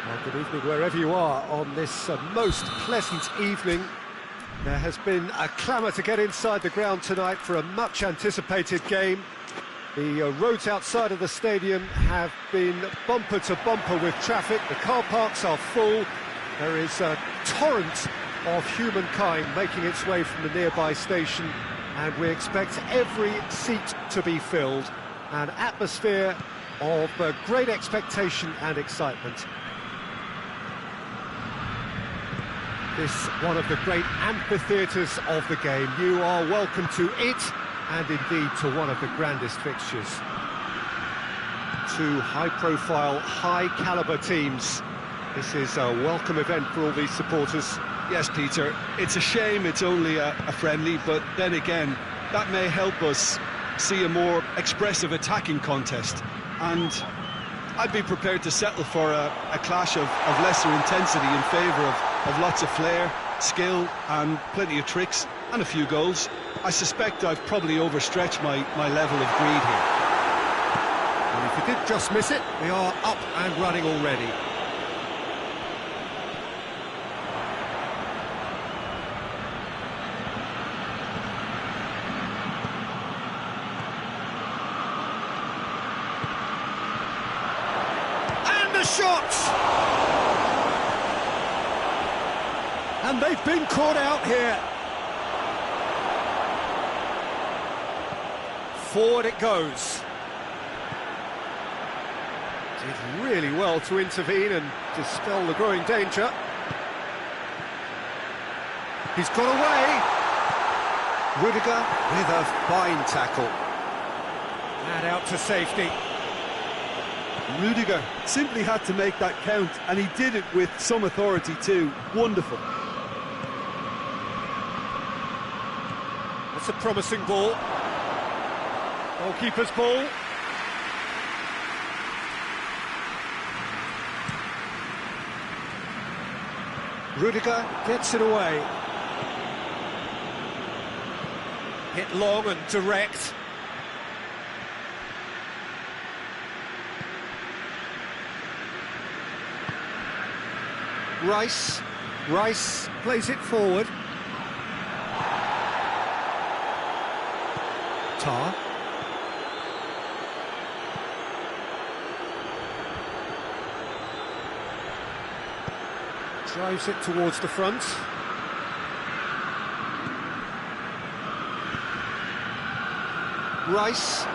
Well, good evening wherever you are on this most pleasant evening. There has been a clamour to get inside the ground tonight for a much-anticipated game. The roads outside of the stadium have been bumper to bumper with traffic. The car parks are full. There is a torrent of humankind making its way from the nearby station, and we expect every seat to be filled. An atmosphere of great expectation and excitement. This one of the great amphitheatres of the game. You are welcome to it, and indeed to one of the grandest fixtures. Two high-profile, high-calibre teams. This is a welcome event for all these supporters. Yes, Peter, it's a shame it's only a friendly, but then again, that may help us see a more expressive attacking contest. And I'd be prepared to settle for a clash of lesser intensity in favour of lots of flair, skill and plenty of tricks and a few goals. I suspect I've probably overstretched my level of greed here. And if you did just miss it, we are up and running already. Shots! And they've been caught out here. Forward it goes. Did really well to intervene and dispel the growing danger. He's got away. Rudiger with a fine tackle. And out to safety. Rudiger simply had to make that count, and he did it with some authority too. Wonderful. That's a promising ball. Goalkeeper's ball. Rudiger gets it away. Hit long and direct. Rice plays it forward. Tar. Drives it towards the front. Rice.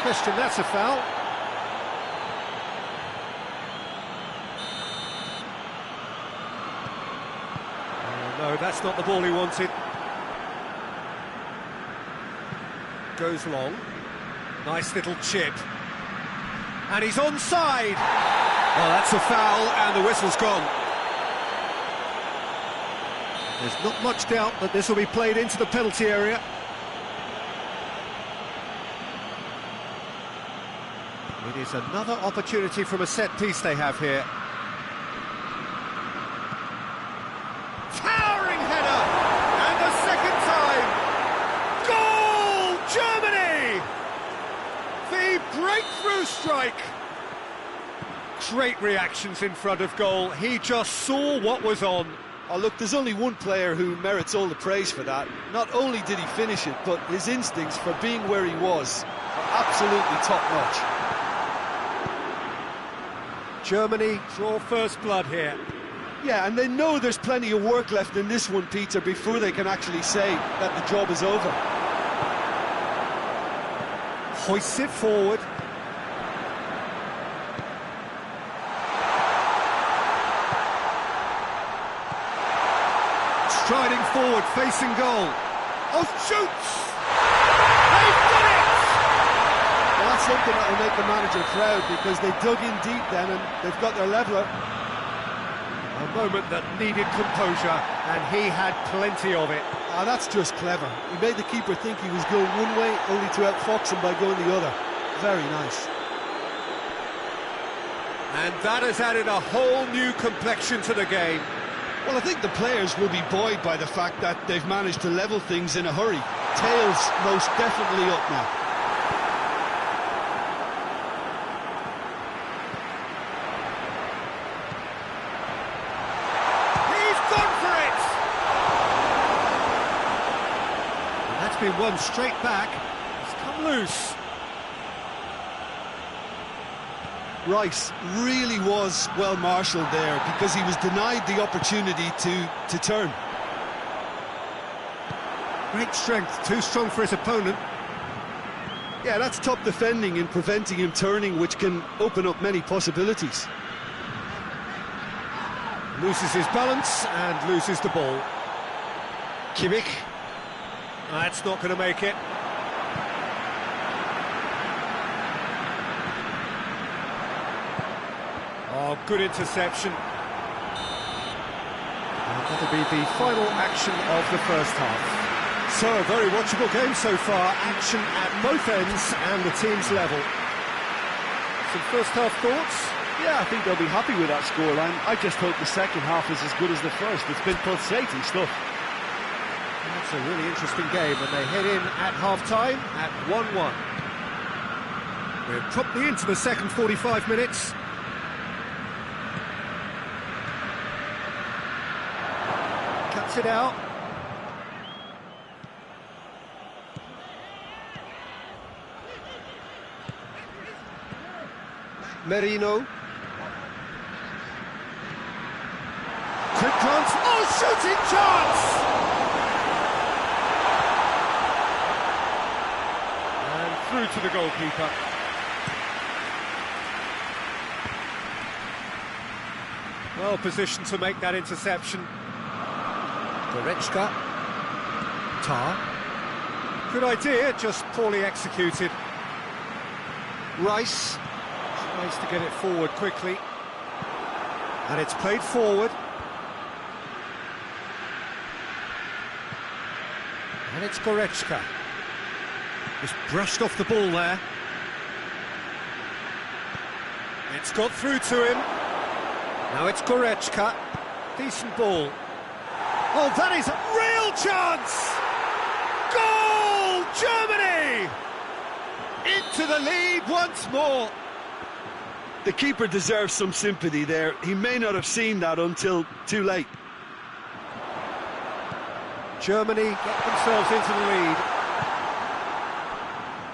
Question, that's a foul. No, that's not the ball he wanted. Goes long. Nice little chip. And he's onside. Well, that's a foul, and the whistle's gone. There's not much doubt that this will be played into the penalty area. It is another opportunity from a set piece they have here. Towering header! And the second time! Goal! Germany! The breakthrough strike! Great reactions in front of goal. He just saw what was on. Oh, look, there's only one player who merits all the praise for that. Not only did he finish it, but his instincts for being where he was are absolutely top-notch. Germany draw first blood here. Yeah, and they know there's plenty of work left in this one, Peter, before they can actually say that the job is over. Hoists it forward. Striding forward, facing goal. Oh, shoots! They've done it! Well, that's something that will make the manager proud, because they dug in deep then and they've got their leveller. A moment that needed composure, and he had plenty of it. Ah, that's just clever. He made the keeper think he was going one way, only to outfox him by going the other. Very nice. And that has added a whole new complexion to the game. Well, I think the players will be buoyed by the fact that they've managed to level things in a hurry. Tails most definitely up now. He's gone for it! And that's been won straight back. It's come loose. Rice really was well marshalled there because he was denied the opportunity to turn. Great strength, too strong for his opponent. Yeah, that's top defending in preventing him turning, which can open up many possibilities. Loses his balance and loses the ball. Kimmich. That's not going to make it. Oh, good interception. And that'll be the final action of the first half. So, a very watchable game so far. Action at both ends and the team's level. Some first half thoughts? Yeah, I think they'll be happy with that scoreline. I just hope the second half is as good as the first. It's been pulsating stuff. That's a really interesting game, and they head in at half-time at 1-1. We're promptly into the second 45 minutes. Cuts it out. Merino. Quick glance. Oh, shooting chance! And through to the goalkeeper. Well positioned to make that interception. Goretzka. Tar. Good idea, just poorly executed. Rice tries to get it forward quickly. And it's played forward. And it's Goretzka. Just brushed off the ball there. It's got through to him. Now it's Goretzka. Decent ball. Oh, that is a real chance! Goal! Germany! Into the lead once more. The keeper deserves some sympathy there. He may not have seen that until too late. Germany get themselves into the lead.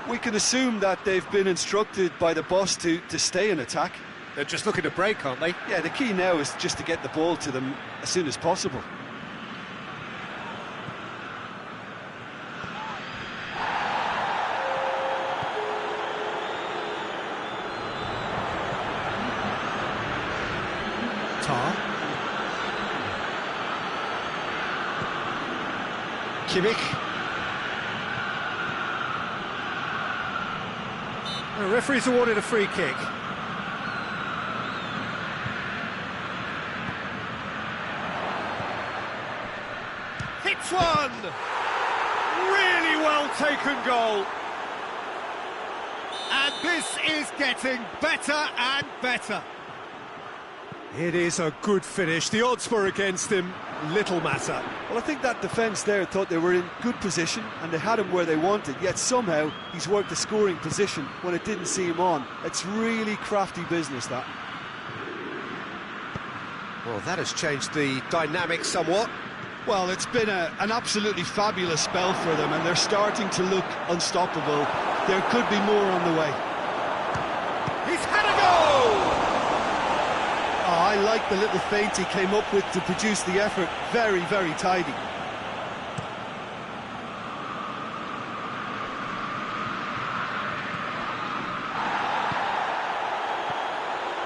We can assume that they've been instructed by the boss to stay in attack. They're just looking to break, aren't they? Yeah, the key now is just to get the ball to them as soon as possible. Tar. Kimmich. The referee's awarded a free kick. Hits one! Really well taken goal. And this is getting better and better. It is a good finish. The odds were against him. Little matter. Well, I think that defence there thought they were in good position and they had him where they wanted, yet somehow he's worked the scoring position when it didn't see him on. It's really crafty business, that. Well, that has changed the dynamic somewhat. Well, it's been an absolutely fabulous spell for them and they're starting to look unstoppable. There could be more on the way. He's had a goal! Oh, I like the little feint he came up with to produce the effort. Very, very tidy.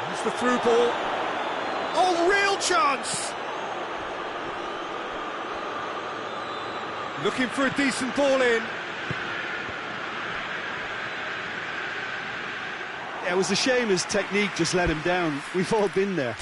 There's the through ball. Oh, real chance! Looking for a decent ball in. Yeah, it was a shame his technique just let him down. We've all been there.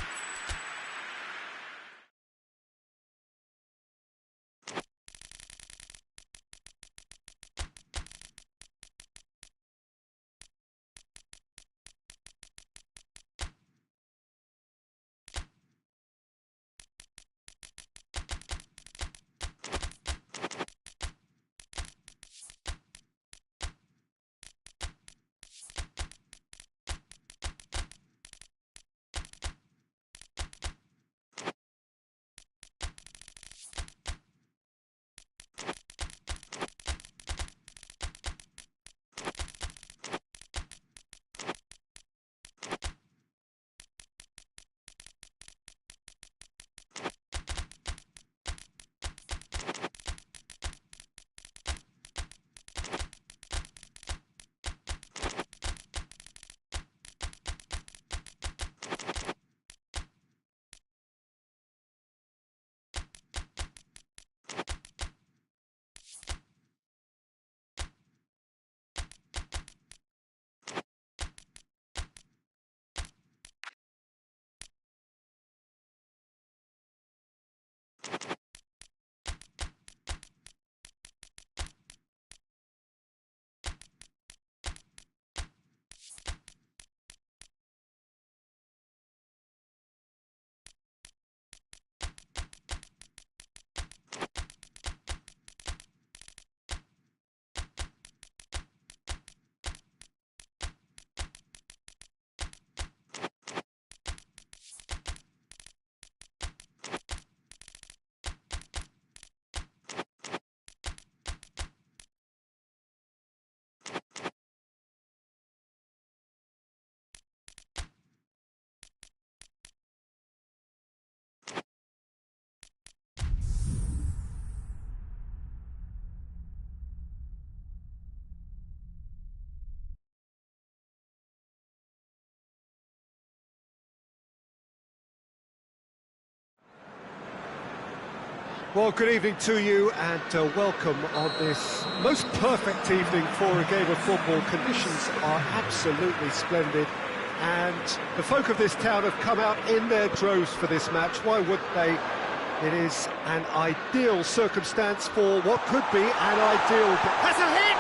Well, good evening to you and welcome on this most perfect evening for a game of football. Conditions are absolutely splendid and the folk of this town have come out in their droves for this match. Why wouldn't they? It is an ideal circumstance for what could be an ideal... Has a hit!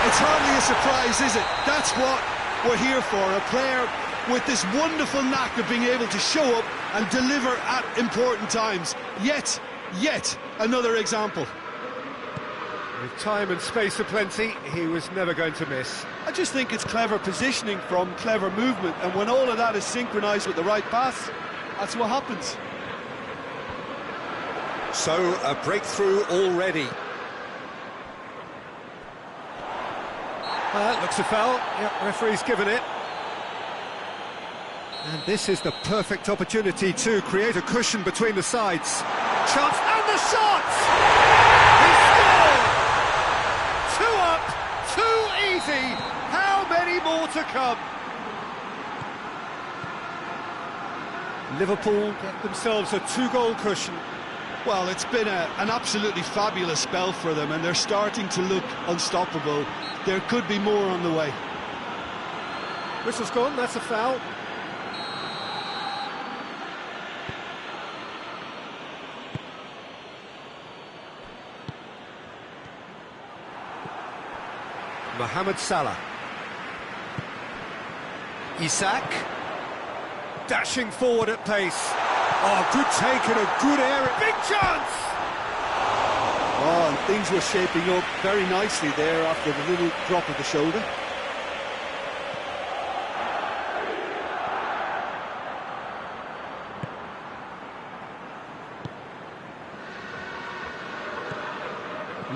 And It's hardly a surprise, is it? That's what we're here for, a player with this wonderful knack of being able to show up and deliver at important times. Yet another example. With time and space aplenty, he was never going to miss. I just think it's clever positioning from clever movement, and when all of that is synchronised with the right pass, that's what happens. So, a breakthrough already. Looks a foul. Yep, referee's given it. And this is the perfect opportunity to create a cushion between the sides. Chance, and the shot! He scored! 2 up, 2 easy. How many more to come? Liverpool get themselves a 2-goal cushion. Well, it's been an absolutely fabulous spell for them, and they're starting to look unstoppable. There could be more on the way. Whistle's gone, that's a foul. Mohamed Salah. Isak. Dashing forward at pace. Oh, good take and a good area. Big chance! Oh, and things were shaping up very nicely there after the little drop of the shoulder.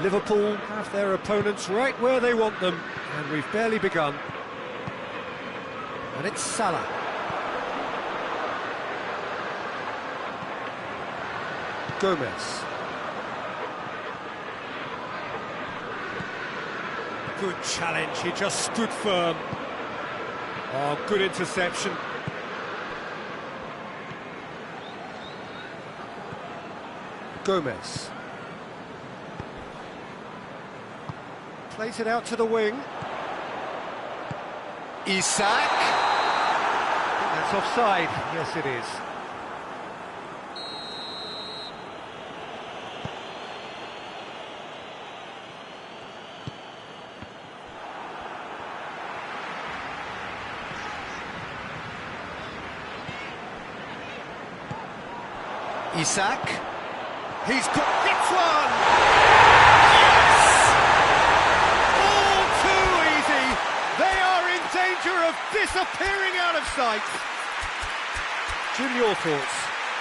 Liverpool have their opponents right where they want them, and we've barely begun. And it's Salah. Gomez. Good challenge, he just stood firm. Oh, good interception. Gomez. Plays it out to the wing. Isak. That's offside. Yes, it is. Isak. He's hits one! Disappearing out of sight. Jim, your thoughts?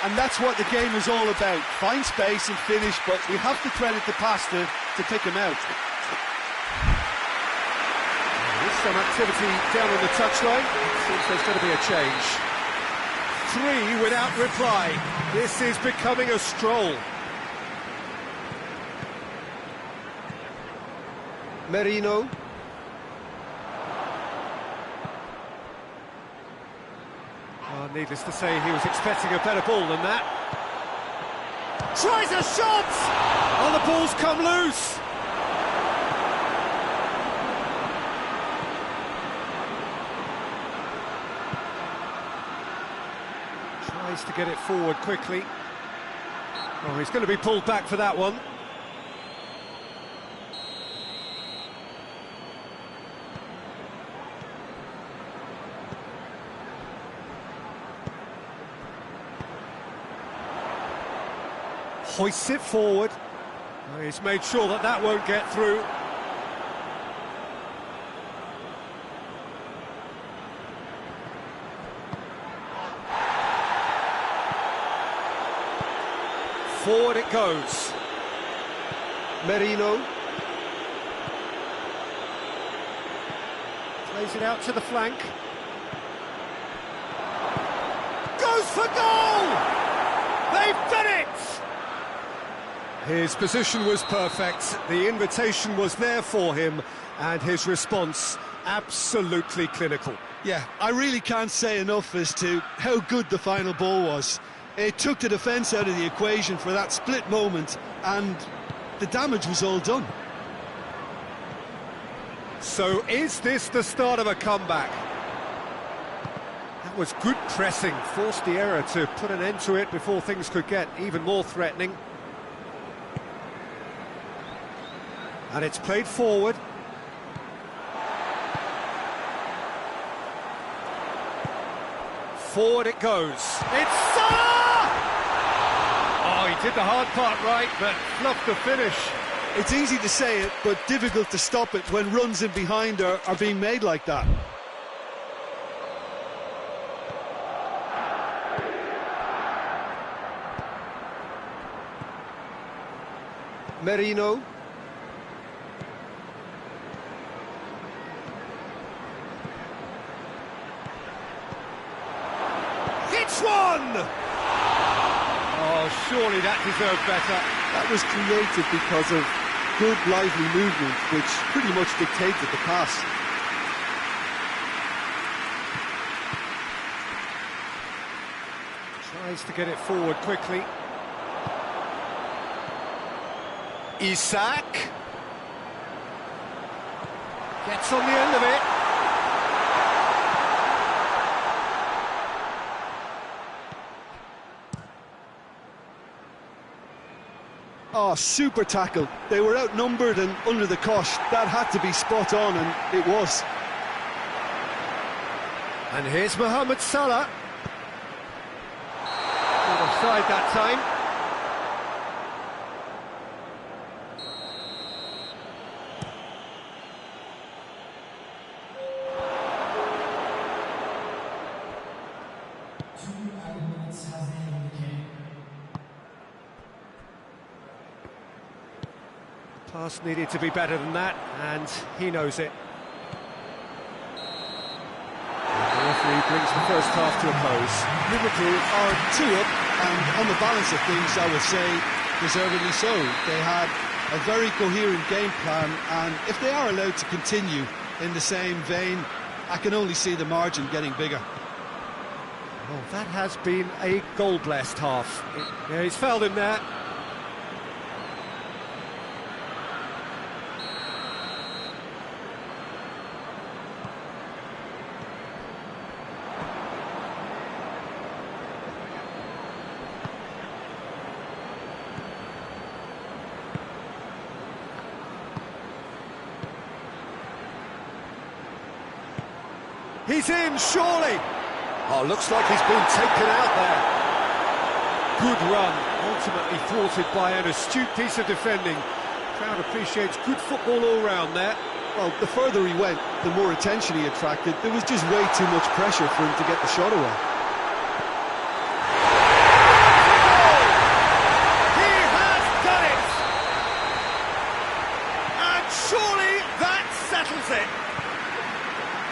And that's what the game is all about. Find space and finish, but we have to credit the passer to pick him out. There's some activity down on the touchline. Seems there's going to be a change. 3 without reply. This is becoming a stroll. Merino. Oh, needless to say, he was expecting a better ball than that. Tries a shot! Oh, the ball's come loose! Tries to get it forward quickly. Oh, he's going to be pulled back for that one. Hoists it forward. Oh, he's made sure that that won't get through. Forward it goes. Merino. Plays it out to the flank. Goes for goal! They've done it! His position was perfect, the invitation was there for him, and his response absolutely clinical. Yeah, I really can't say enough as to how good the final ball was. It took the defence out of the equation for that split moment, and the damage was all done. So is this the start of a comeback? That was good pressing, forced the error to put an end to it before things could get even more threatening. And it's played forward. Forward it goes. It's Salah! Oh, he did the hard part right, but fluffed the finish. It's easy to say it, but difficult to stop it when runs in behind are being made like that. Merino. Hits one! Oh, surely that deserved better. That was created because of good, lively movement, which pretty much dictated the pass. Tries to get it forward quickly. Isak gets on the end of it. Oh, super tackle. They were outnumbered and under the cosh. That had to be spot on, and it was. And here's Mohamed Salah. Not offside that time. Pass needed to be better than that, and he knows it. And the referee brings the first half to a close. Liverpool are 2 up, and on the balance of things, I would say, deservedly so. They had a very coherent game plan, and if they are allowed to continue in the same vein, I can only see the margin getting bigger. Well, that has been a goal-blessed half. Yeah, he's fouled him there. He's in, surely! Oh, looks like he's been taken out there. Good run, ultimately thwarted by an astute piece of defending. Crowd appreciates good football all round there. Well, the further he went, the more attention he attracted. There was just way too much pressure for him to get the shot away. He has done it! And surely that settles it.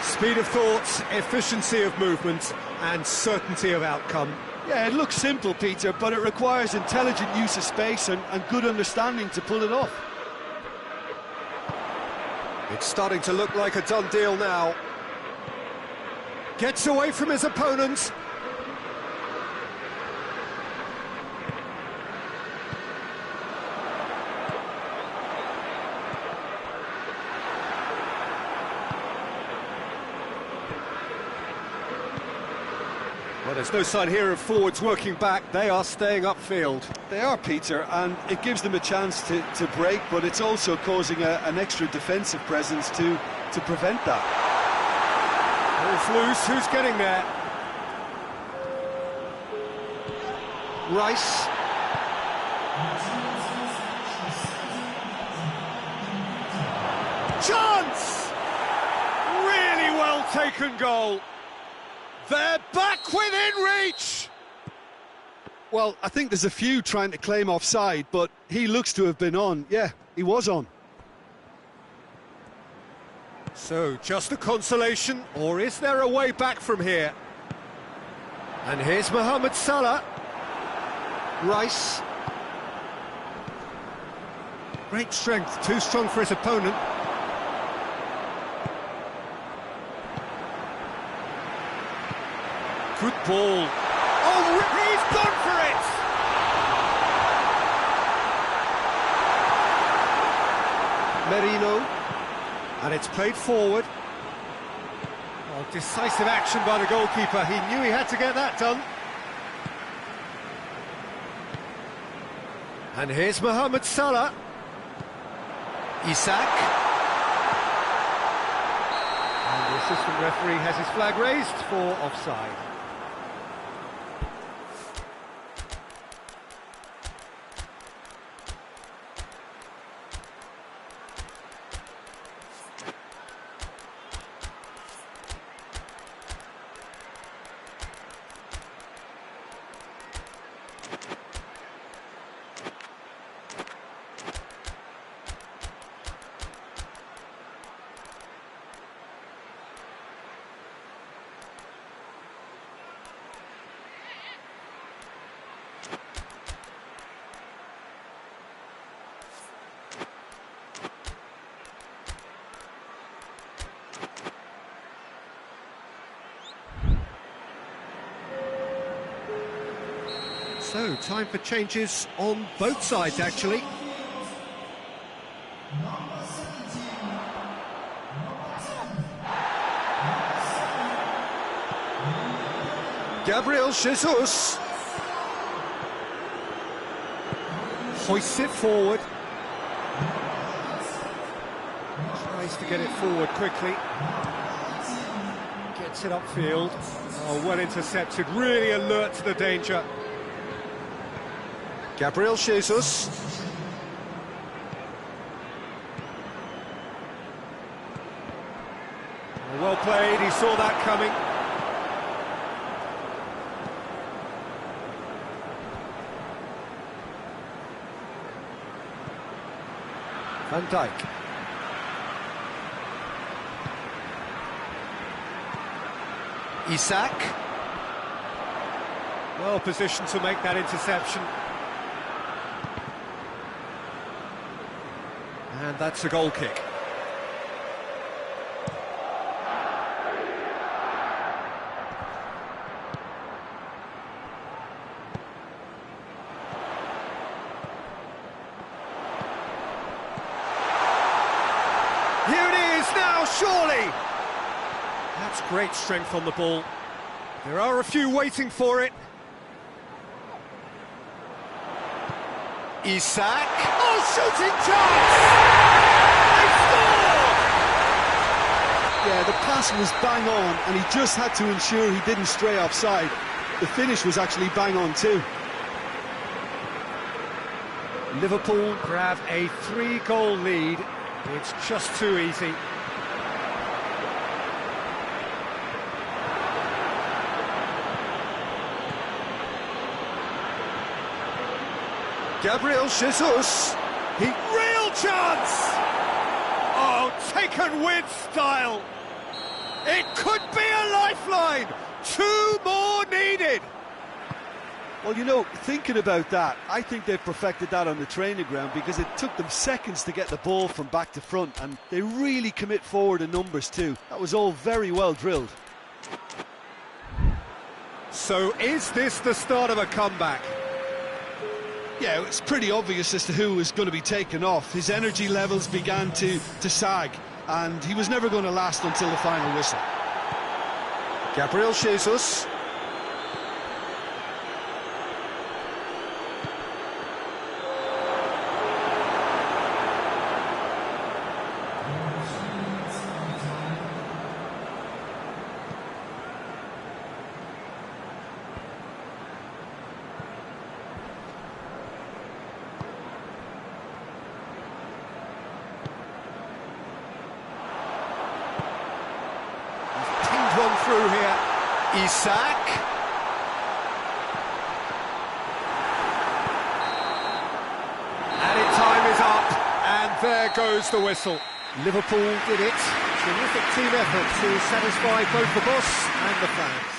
Speed of thought, efficiency of movement, and certainty of outcome. Yeah, it looks simple, Peter, but it requires intelligent use of space and good understanding to pull it off. It's starting to look like a done deal now. Gets away from his opponent. Well, there's no sign here of forwards working back. They are staying upfield. They are, Peter, and it gives them a chance to break, but it's also causing an extra defensive presence to prevent that. Ball's loose, who's getting there? Rice. Chance! Really well taken goal. They're back within reach! Well, I think there's a few trying to claim offside, but he looks to have been on. Yeah, he was on. So, just a consolation, or is there a way back from here? And here's Mohamed Salah. Rice. Great strength, too strong for his opponent. Good ball. Oh, he's gone for Merino, and it's played forward. Oh, decisive action by the goalkeeper. He knew he had to get that done. And here's Mohamed Salah. Isak. And the assistant referee has his flag raised for offside. So, time for changes on both sides, actually. Gabriel Jesus hoists it forward. Tries to get it forward quickly. Gets it upfield. Oh, well intercepted, really alert to the danger. Gabriel Jesus. Well played, he saw that coming. Van Dijk. Isak. Well positioned to make that interception. And that's a goal kick. Here it is now, surely! That's great strength on the ball. There are a few waiting for it. Isak. Oh, shooting chance! They scored! Yeah, the pass was bang on, and he just had to ensure he didn't stray offside. The finish was actually bang on too. Liverpool grab a 3-goal lead. It's just too easy. Gabriel Jesus. Real chance! Oh, taken with style. It could be a lifeline. 2 more needed. Well, you know, thinking about that, I think they've perfected that on the training ground because it took them seconds to get the ball from back to front, and they really commit forward in numbers too. That was all very well drilled. So is this the start of a comeback? Yeah, it's pretty obvious as to who was going to be taken off. His energy levels began to sag, and he was never going to last until the final whistle. Gabriel Jesus. One through here. Isak. Added time is up, and there goes the whistle. Liverpool did it. Terrific team effort to satisfy both the boss and the fans.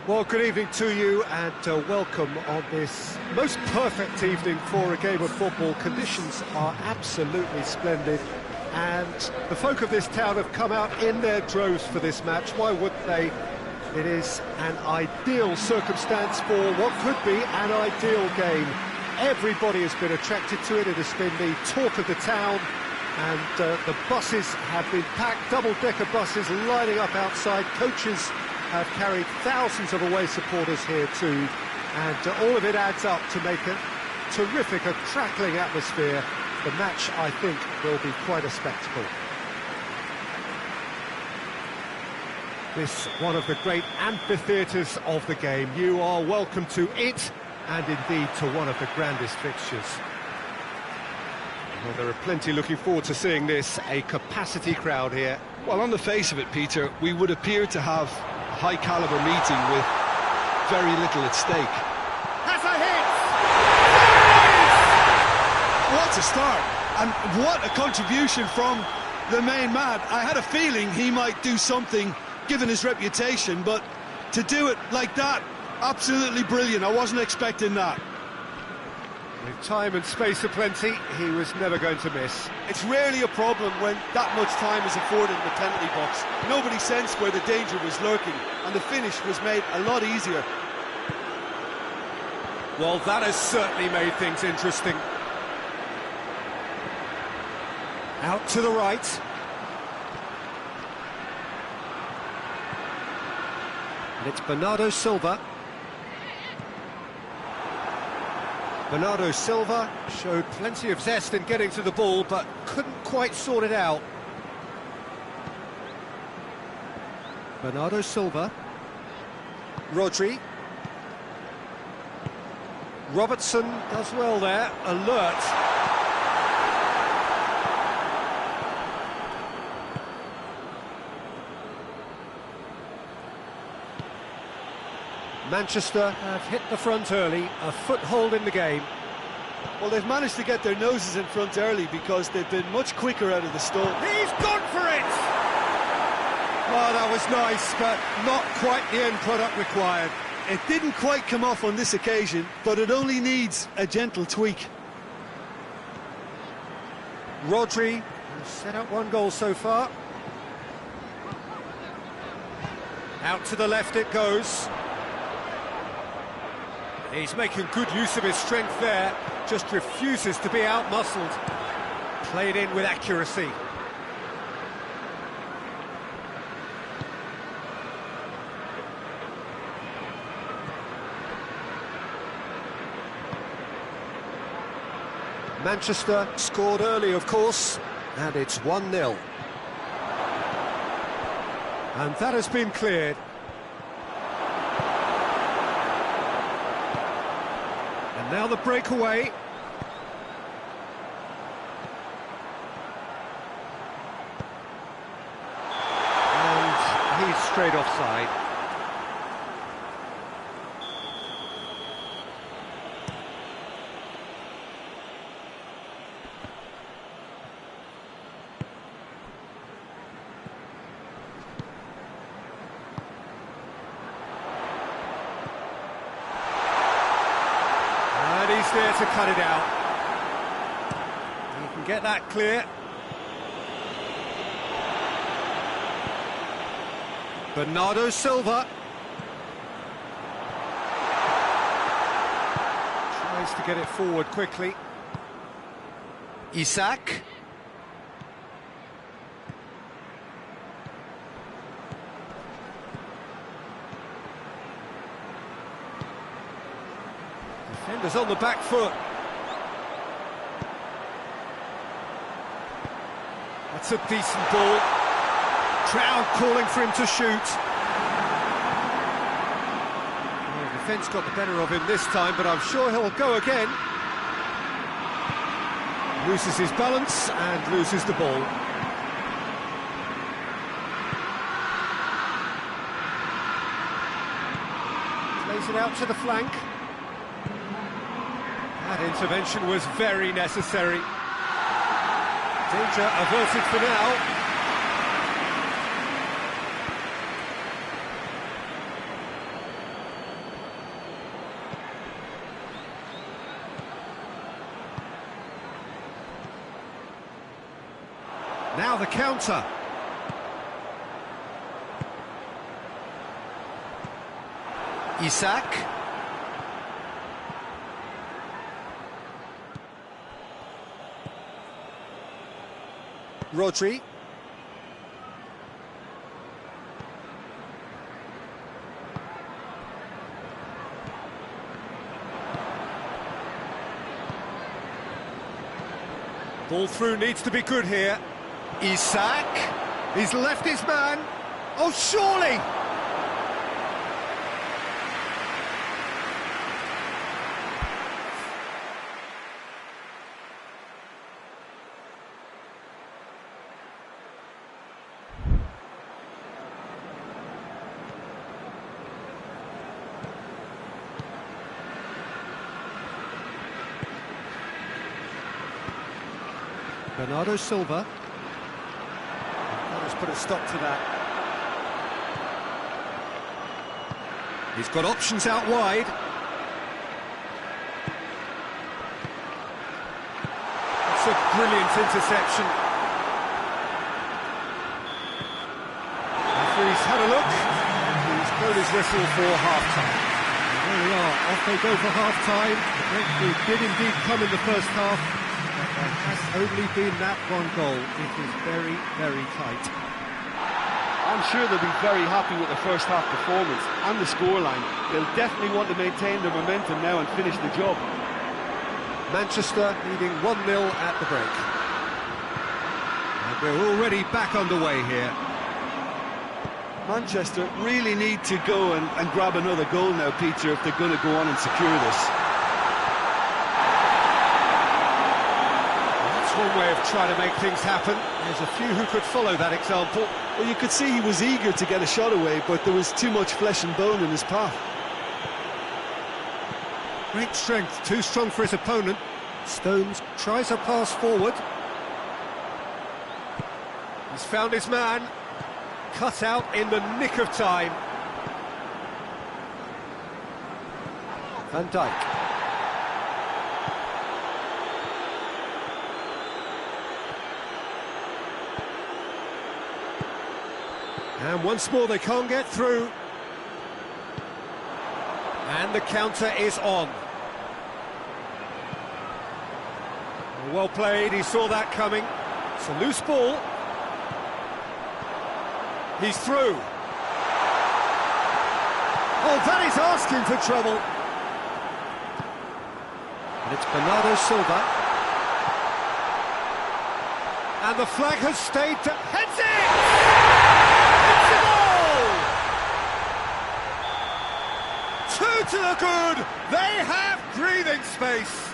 Well, good evening to you and welcome on this most perfect evening for a game of football. Conditions are absolutely splendid and the folk of this town have come out in their droves for this match. Why wouldn't they? It is an ideal circumstance for what could be an ideal game. Everybody has been attracted to it. It has been the talk of the town, and the buses have been packed, double-decker buses lining up outside. Coaches have carried thousands of away supporters here too, and all of it adds up to make a terrific, a crackling atmosphere. The match, I think, will be quite a spectacle. This one of the great amphitheatres of the game. You are welcome to it, and indeed to one of the grandest fixtures. Well, there are plenty looking forward to seeing this, a capacity crowd here. Well, on the face of it, Peter, we would appear to have a high-caliber meeting with very little at stake. Has a hit! What a start, and what a contribution from the main man. I had a feeling he might do something given his reputation, but to do it like that, absolutely brilliant. I wasn't expecting that. With time and space aplenty, he was never going to miss. It's rarely a problem when that much time is afforded in the penalty box. Nobody sensed where the danger was lurking, and the finish was made a lot easier. Well, that has certainly made things interesting. Out to the right. And it's Bernardo Silva. Bernardo Silva showed plenty of zest in getting to the ball, but couldn't quite sort it out. Bernardo Silva. Rodri. Robertson does well there, alert. Manchester have hit the front early, a foothold in the game. Well, they've managed to get their noses in front early because they've been much quicker out of the stall. He's gone for it! Oh, that was nice, but not quite the end product required. It didn't quite come off on this occasion, but it only needs a gentle tweak. Rodri has set up one goal so far. Out to the left it goes. He's making good use of his strength there, just refuses to be out-muscled. Played in with accuracy. Manchester scored early, of course, and it's 1-0. And that has been cleared. And now the breakaway. And he's straight offside. He's there to cut it out. He can get that clear. Bernardo Silva. Tries to get it forward quickly. Isak. Defenders on the back foot. That's a decent ball. Crowd calling for him to shoot. Well, the defence got the better of him this time, but I'm sure he'll go again. Loses his balance and loses the ball. Plays it out to the flank. That intervention was very necessary. Danger averted for now. Now the counter. Isak. Rodri. Ball through needs to be good here. Isak. He's left his man. Oh, surely! Bernardo Silva. Let's put a stop to that. He's got options out wide. It's a brilliant interception. Referee's had a look. He's blown his whistle for half-time. There we are, off they go for half-time. The breakthrough did indeed come in the first half. There has only been that one goal. It is very, very tight. I'm sure they'll be very happy with the first half performance and the scoreline. They'll definitely want to maintain their momentum now and finish the job. Manchester leading 1-0 at the break. And we're already back underway here. Manchester really need to go and grab another goal now, Peter, if they're going to go on and secure this. One way of trying to make things happen. There's a few who could follow that example. Well, you could see he was eager to get a shot away, but there was too much flesh and bone in his path. Great strength, too strong for his opponent. Stones tries a pass forward. He's found his man. Cut out in the nick of time. Van Dijk. And once more they can't get through. And the counter is on. Well played, he saw that coming. It's a loose ball. He's through. Oh, that is asking for trouble. And it's Bernardo Silva. And the flag has stayed to... Heads it! Two to the good, they have breathing space.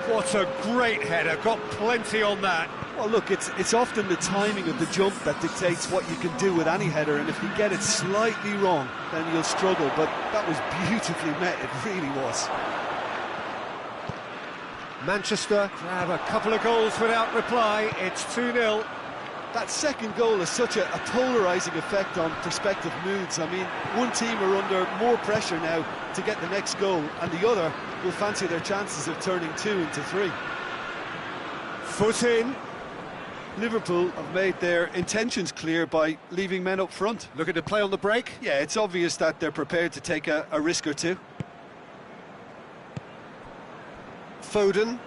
What a great header, got plenty on that. Well, look, it's often the timing of the jump that dictates what you can do with any header, and if you get it slightly wrong, then you'll struggle, but that was beautifully met, it really was. Manchester grab a couple of goals without reply, it's 2-0. That second goal has such a polarising effect on prospective moods. I mean, one team are under more pressure now to get the next goal, and the other will fancy their chances of turning 2 into 3. Foot in. Liverpool have made their intentions clear by leaving men up front. Looking to play on the break. Yeah, it's obvious that they're prepared to take a risk or two. Foden.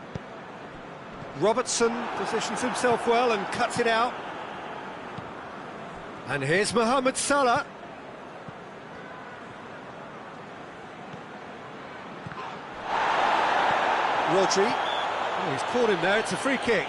Robertson positions himself well and cuts it out. And here's Mohamed Salah. Rodri. Oh, he's caught him there, it's a free kick.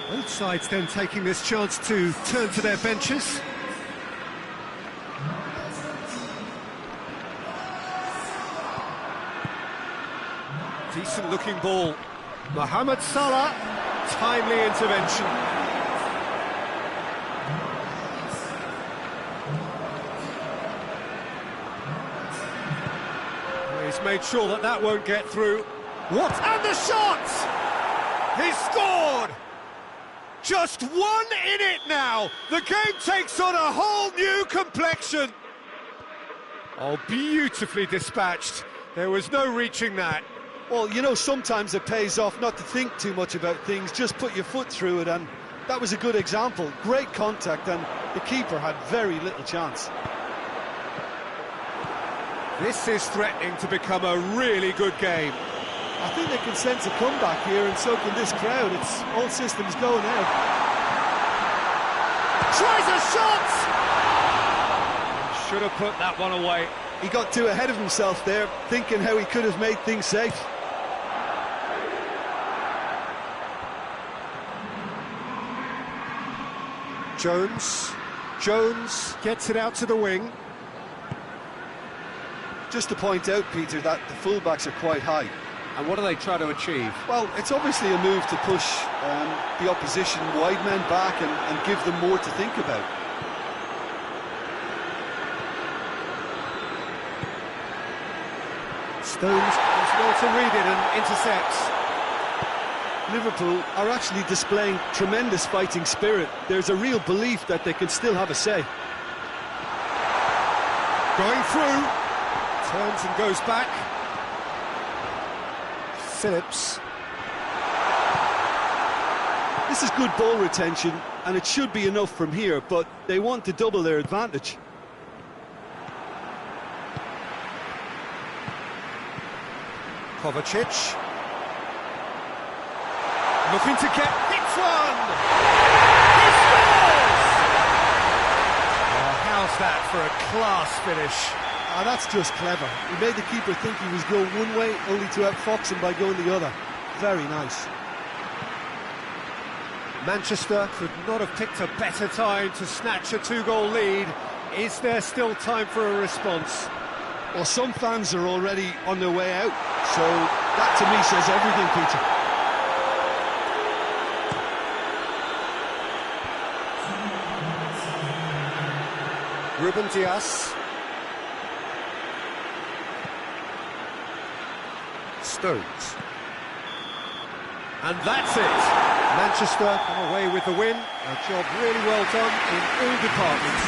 Both sides then taking this chance to turn to their benches. Decent looking ball. Mohamed Salah, timely intervention. He's made sure that that won't get through. What? And the shot! He's scored! Just 1 in it now. The game takes on a whole new complexion. Oh, beautifully dispatched. There was no reaching that. Well, you know, sometimes it pays off not to think too much about things, just put your foot through it, and that was a good example. Great contact, and the keeper had very little chance. This is threatening to become a really good game. I think they can sense a comeback here, and so can this crowd. It's all systems go now. Tries a shot! Should have put that one away. He got too ahead of himself there, thinking how he could have made things safe. Jones gets it out to the wing. Just to point out, Peter, that the fullbacks are quite high. And what do they try to achieve? Well, it's obviously a move to push the opposition wide men back and give them more to think about. Stones is well to read it and intercepts. Liverpool are actually displaying tremendous fighting spirit. There's a real belief that they can still have a say. Going through, turns and goes back. Phillips. This is good ball retention, and it should be enough from here, but they want to double their advantage. Kovacic. Looking to get hits one! He scores! Oh, how's that for a class finish? Ah, that's just clever. He made the keeper think he was going one way, only to outfox him by going the other. Very nice. Manchester could not have picked a better time to snatch a 2-goal lead. Is there still time for a response? Well, some fans are already on their way out, so that to me says everything, Peter. Ruben Dias. Stones. And that's it. Manchester come away with the win. A job really well done in all departments.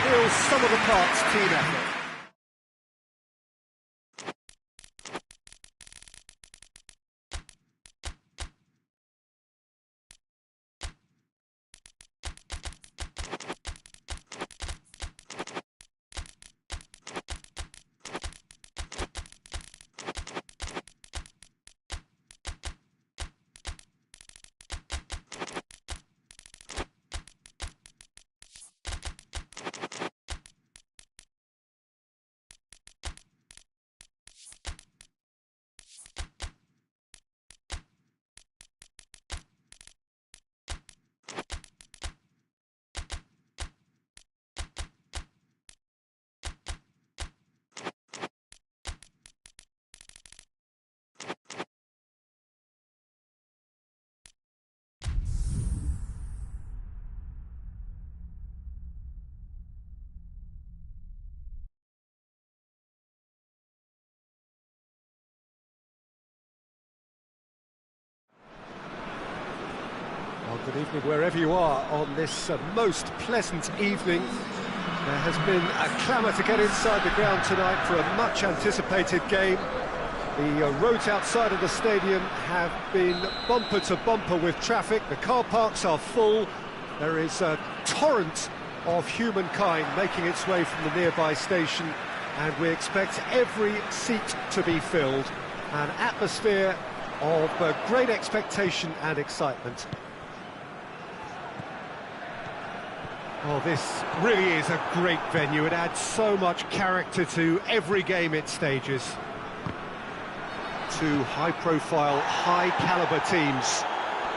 Real sum of the parts team effort. Good evening wherever you are on this most pleasant evening. There has been a clamour to get inside the ground tonight for a much anticipated game. The roads outside of the stadium have been bumper to bumper with traffic. The car parks are full. There is a torrent of humankind making its way from the nearby station, and we expect every seat to be filled. An atmosphere of great expectation and excitement. Oh, this really is a great venue. It adds so much character to every game it stages. Two high-profile, high-caliber teams.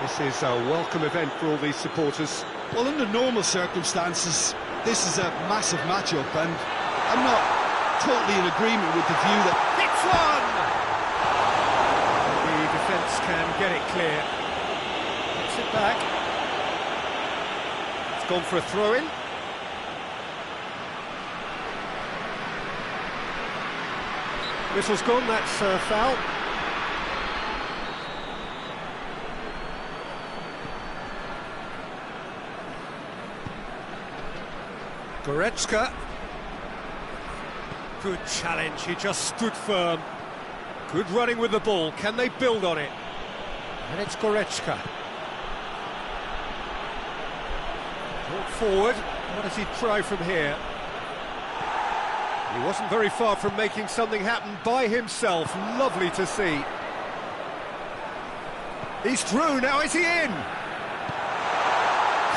This is a welcome event for all these supporters. Well, under normal circumstances, this is a massive matchup, and I'm not totally in agreement with the view that... Hits one! back. It's gone for a throw-in. Whistle's gone, that's a foul. Goretzka. Good challenge, he just stood firm. Good running with the ball, can they build on it? And it's Goretzka. Brought forward, what does he try from here? He wasn't very far from making something happen by himself, lovely to see. He's through, now is he in?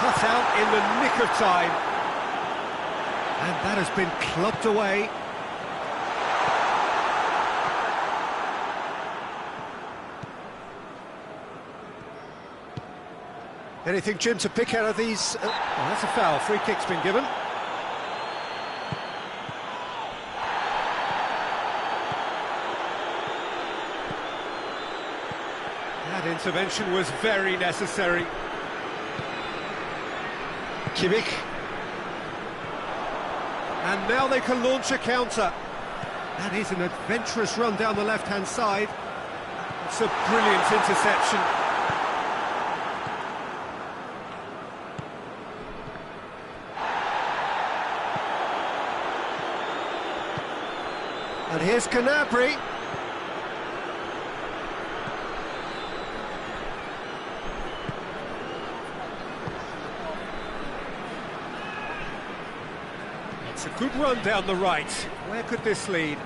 Cut out in the nick of time. And that has been clubbed away. Anything, Jim, to pick out of these? Oh, that's a foul. Free kick's been given. That intervention was very necessary. Kimmich. And now they can launch a counter. That is an adventurous run down the left-hand side. It's a brilliant interception. And here's Canabry. It's a good run down the right. Where could this lead?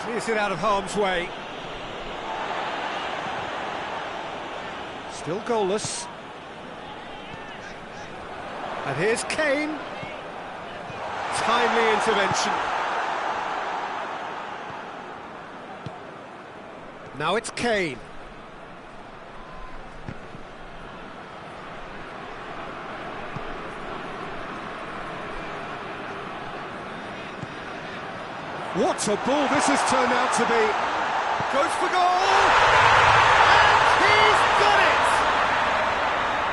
Clears it out of harm's way. Still goalless. And here's Kane. Timely intervention. Now it's Kane. What a ball this has turned out to be. Goes for goal! And he's got it!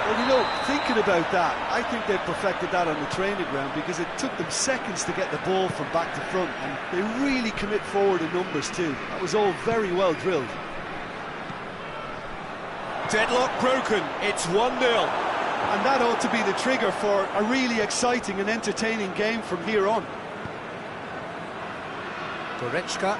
Well, you know, thinking about that, I think they perfected that on the training ground because it took them seconds to get the ball from back to front, and they really commit forward in numbers too. That was all very well drilled. Deadlock broken, it's 1-0. And that ought to be the trigger for a really exciting and entertaining game from here on. Goretzka.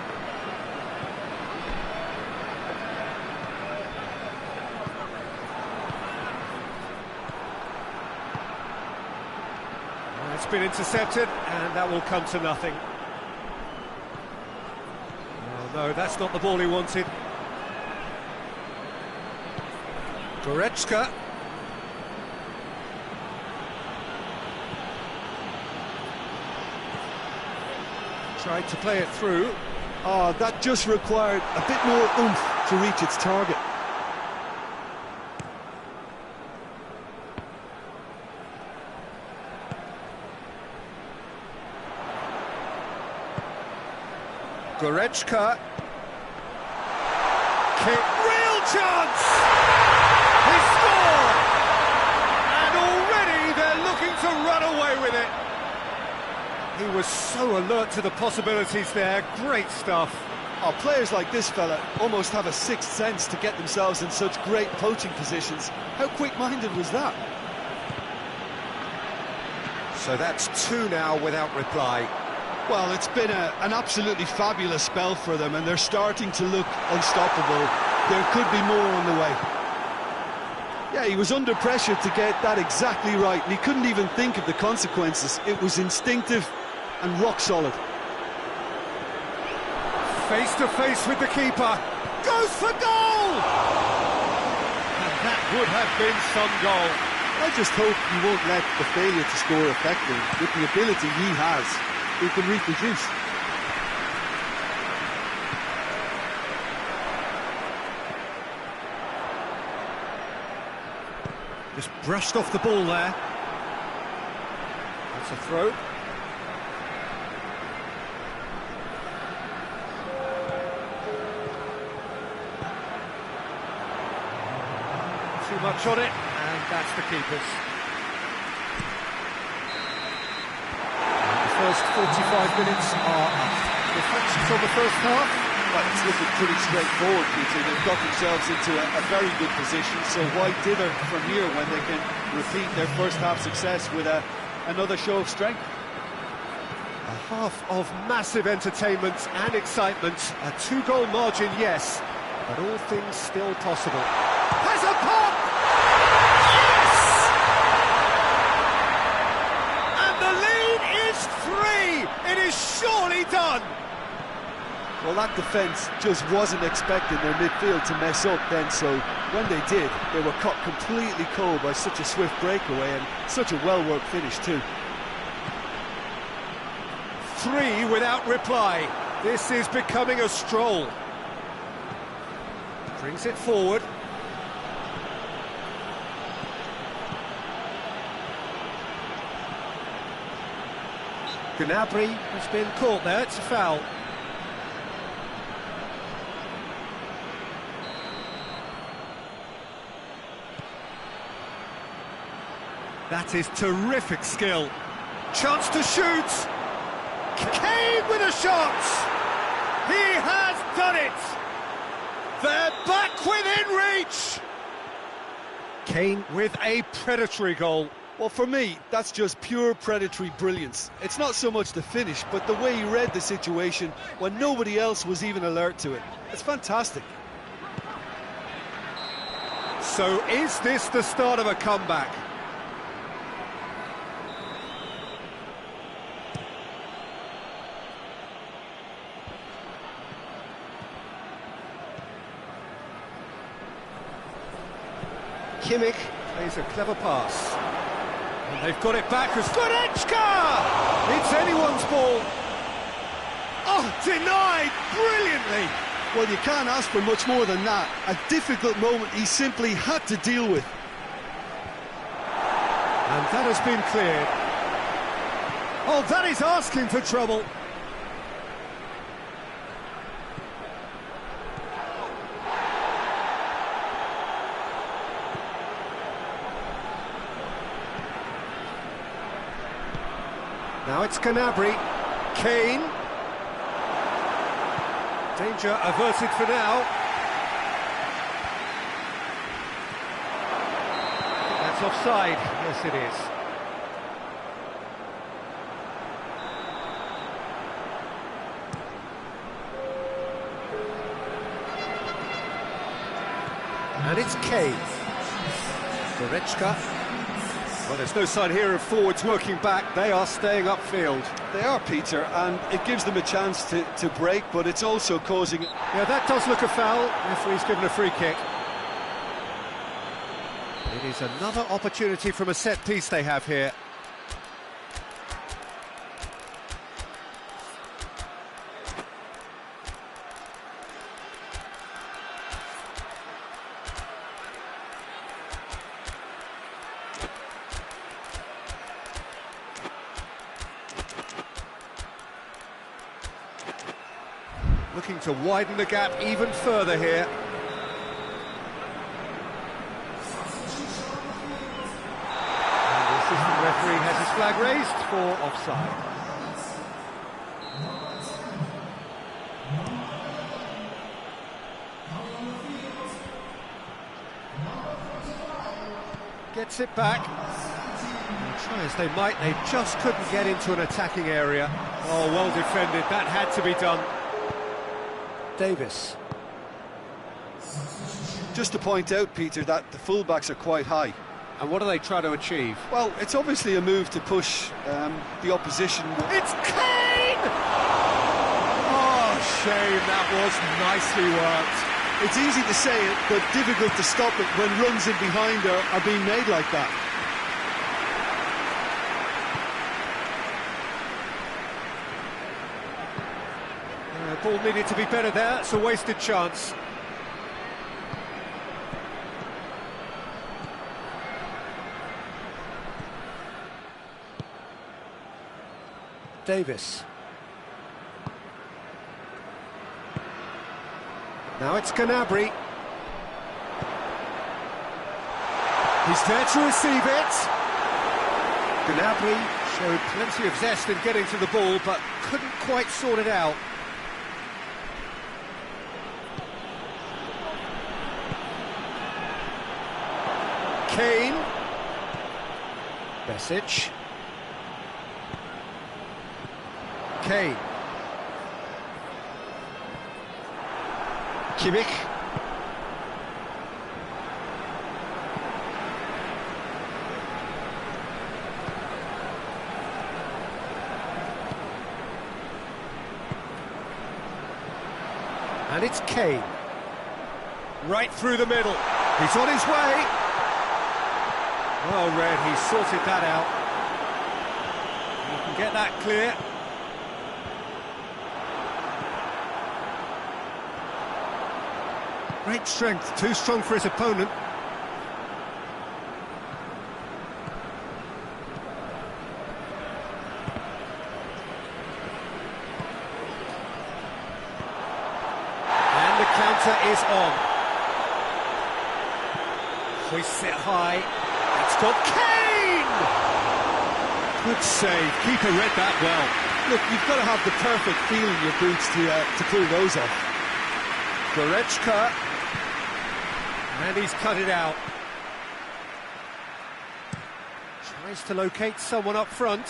It's been intercepted, and that will come to nothing. Oh, no, that's not the ball he wanted. Goretzka. Tried to play it through. Oh, that just required a bit more oomph to reach its target. Goretzka. Kick. Real chance! He scored! And already they're looking to run away with it. He was so alert to the possibilities there. Great stuff. Oh, players like this fella almost have a sixth sense to get themselves in such great poaching positions. How quick-minded was that? So that's 2 now without reply. Well, it's been an absolutely fabulous spell for them, and they're starting to look unstoppable. There could be more on the way. Yeah, he was under pressure to get that exactly right, and he couldn't even think of the consequences. It was instinctive and rock solid. Face to face with the keeper. Goes for goal! And that would have been some goal. I just hope he won't let the failure to score affect him. With the ability he has, he can reproduce. Just brushed off the ball there. That's a throw. much on it, and that's the keeper's. The first 45 minutes are up. Reflections on the first half? Well, it's looking pretty straightforward, Peter. They've got themselves into a very good position, so why dither from here when they can repeat their first half success with another show of strength? A half of massive entertainment and excitement. A 2-goal margin, yes, but all things still possible. Has a pop! Yes! And the lead is 3! It is surely done! Well, that defence just wasn't expecting their midfield to mess up then, so when they did, they were caught completely cold by such a swift breakaway and such a well-worked finish too. 3 without reply. This is becoming a stroll. Brings it forward. Gnabry has been caught there, it's a foul. That is terrific skill. Chance to shoot. Kane with a shot. He has done it. They're back within reach. Kane with a predatory goal. Well, for me, that's just pure predatory brilliance. It's not so much the finish, but the way he read the situation when nobody else was even alert to it. It's fantastic. So is this the start of a comeback? Kimmich plays a clever pass. And they've got it back as Goretzka! It's anyone's ball. Oh, denied brilliantly. Well, you can't ask for much more than that. A difficult moment he simply had to deal with. And that has been cleared. Oh, that is asking for trouble. Now it's Gnabry, Kane. Danger averted for now. That's offside. Yes, it is. And it's Kane. Goretzka. Well, there's no sign here of forwards working back. They are staying upfield. They are, Peter, and it gives them a chance to break, but it's also causing... Yeah, that does look a foul. Referee's given a free kick. It is another opportunity from a set piece they have here. Looking to widen the gap even further here. And the assistant referee has his flag raised for offside. Gets it back. And try as they might, they just couldn't get into an attacking area. Oh, well defended, that had to be done. Davis. Just to point out, Peter, that the fullbacks are quite high. And what do they try to achieve? Well, it's obviously a move to push the opposition. It's Kane! Oh, shame, that was nicely worked. It's easy to say it, but difficult to stop it when runs in behind are being made like that. Ball needed to be better there, it's a wasted chance. Davis. Now it's Gnabry. He's there to receive it. Gnabry showed plenty of zest in getting to the ball, but couldn't quite sort it out. Kane. Besic. Kane. Kimmich. And it's Kane. Right through the middle. He's on his way. Well read, he sorted that out. You can get that clear. Great strength, too strong for his opponent. And the counter is on. Hoists it high. It's got Kane! Good save, keeper read that well. Look, you've got to have the perfect feel in your boots to pull those off. Goretzka. And he's cut it out. Tries to locate someone up front.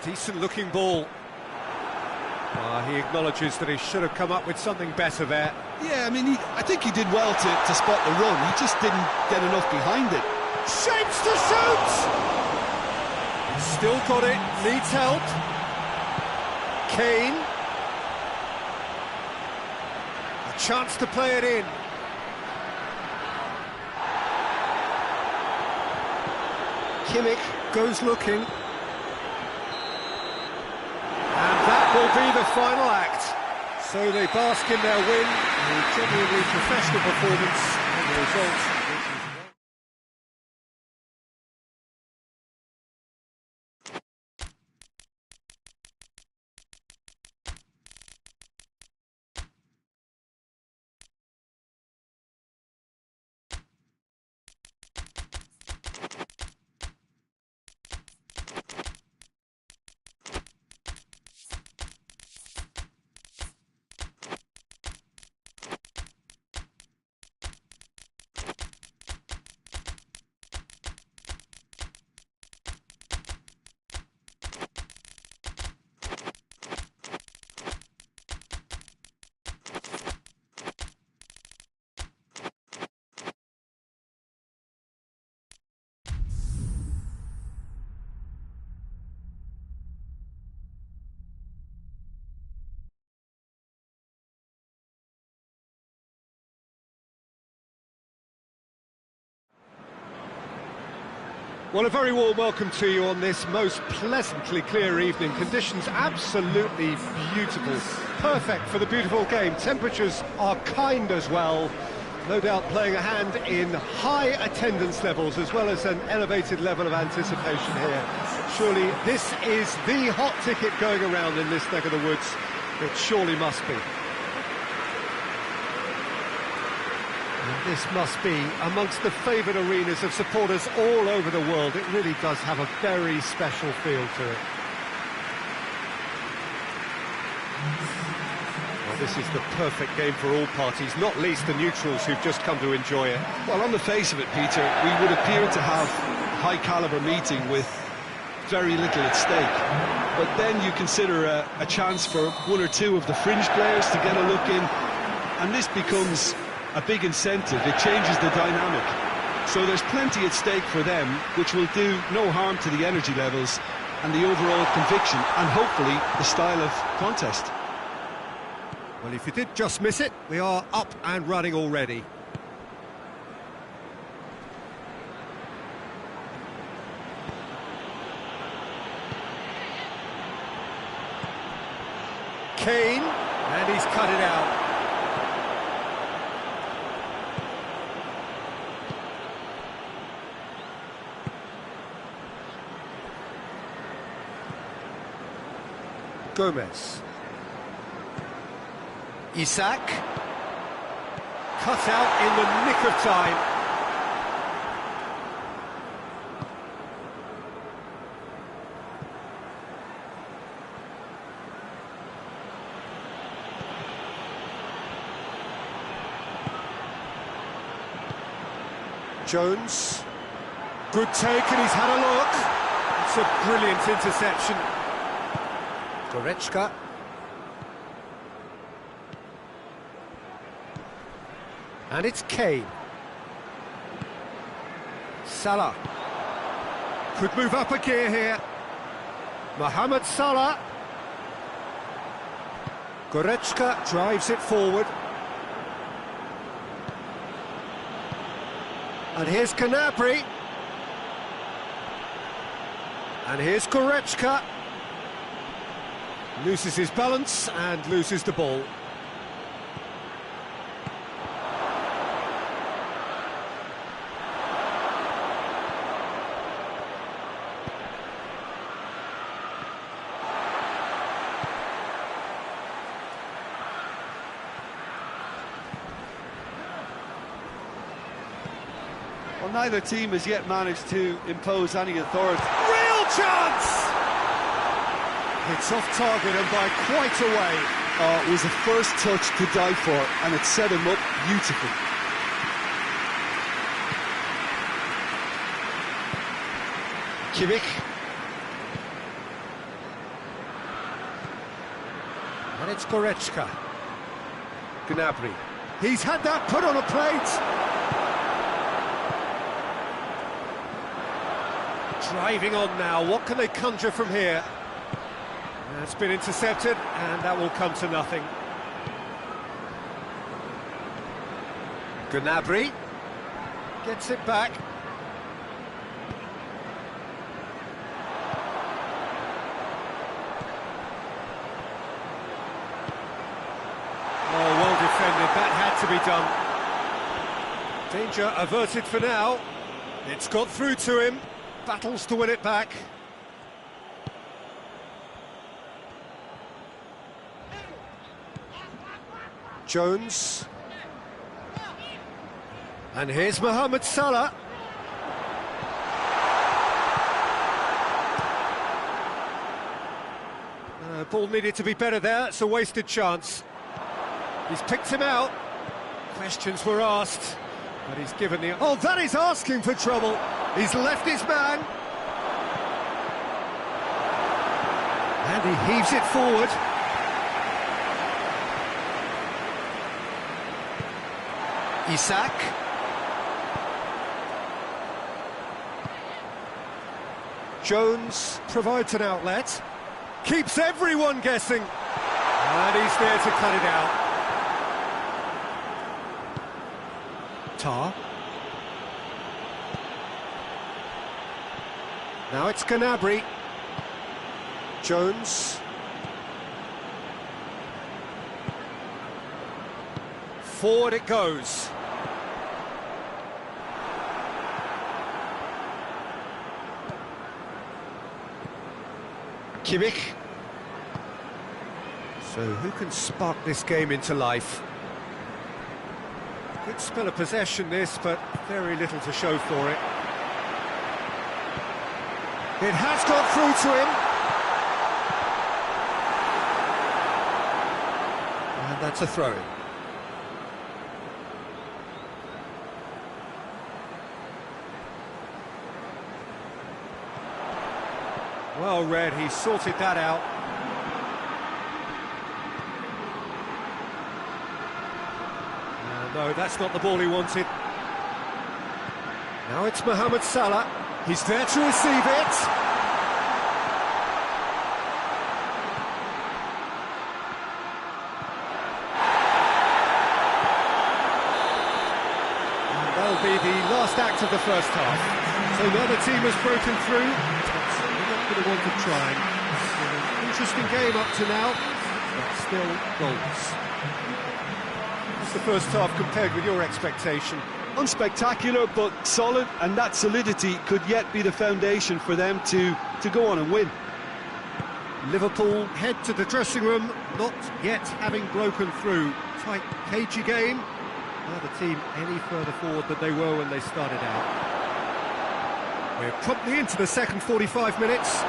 Decent looking ball. He acknowledges that he should have come up with something better there. Yeah, I mean, I think he did well to spot the run. He just didn't get enough behind it. Shapes to shoot! Still got it, needs help. Kane. A chance to play it in. Kimmich goes looking. And that will be the final act. So they bask in their win, a genuinely professional performance, and the result. Well, a very warm welcome to you on this most pleasantly clear evening. Conditions absolutely beautiful, perfect for the beautiful game. Temperatures are kind as well, no doubt playing a hand in high attendance levels as well as an elevated level of anticipation here. Surely this is the hot ticket going around in this neck of the woods. It surely must be. And this must be amongst the favoured arenas of supporters all over the world. It really does have a very special feel to it. Well, this is the perfect game for all parties, not least the neutrals who've just come to enjoy it. Well, on the face of it, Peter, we would appear to have a high-caliber meeting with very little at stake. But then you consider a chance for one or two of the fringe players to get a look in, and this becomes a big incentive. It changes the dynamic. So there's plenty at stake for them, which will do no harm to the energy levels and the overall conviction and hopefully the style of contest. Well, if you did just miss it, we are up and running already. Kane, and he's cut it out. Gomez. Isak. Cut out in the nick of time. Jones. Good take, and he's had a look. It's a brilliant interception. Goretzka. And it's Kane. Salah. Could move up a gear here. Mohamed Salah. Goretzka drives it forward. And here's Gnabry. And here's Goretzka. Loses his balance and loses the ball. Well, neither team has yet managed to impose any authority. Real chance! It's off target and by quite a way. It was the first touch to die for, and it set him up beautifully. Kimmich. And it's Goretzka. Gnabry. He's had that put on a plate. Driving on now, what can they conjure from here? That's been intercepted, and that will come to nothing. Gnabry gets it back. Oh, well defended, that had to be done. Danger averted for now. It's got through to him. Battles to win it back. Jones. And here's Mohamed Salah. Ball needed to be better there, it's a wasted chance. He's picked him out. Questions were asked, but he's given the... Oh, that is asking for trouble. He's left his man. And he heaves it forward. Isak. Jones provides an outlet. Keeps everyone guessing. And he's there to cut it out. Tar. Now it's Gnabry. Jones. Forward it goes. Kimmich. So who can spark this game into life? Good spell of possession this, but very little to show for it. It has got through to him. And that's a throw-in. Well read, he sorted that out. No, that's not the ball he wanted. Now it's Mohamed Salah. He's there to receive it. And that'll be the last act of the first half. So the other team has broken through. We're not going to want to try. It's been an interesting game up to now, but still goals. The first half compared with your expectation? Unspectacular, but solid, and that solidity could yet be the foundation for them to go on and win. Liverpool head to the dressing room, not yet having broken through. Tight, cagey game. Neither team any further forward than they were when they started out. We're promptly into the second 45 minutes.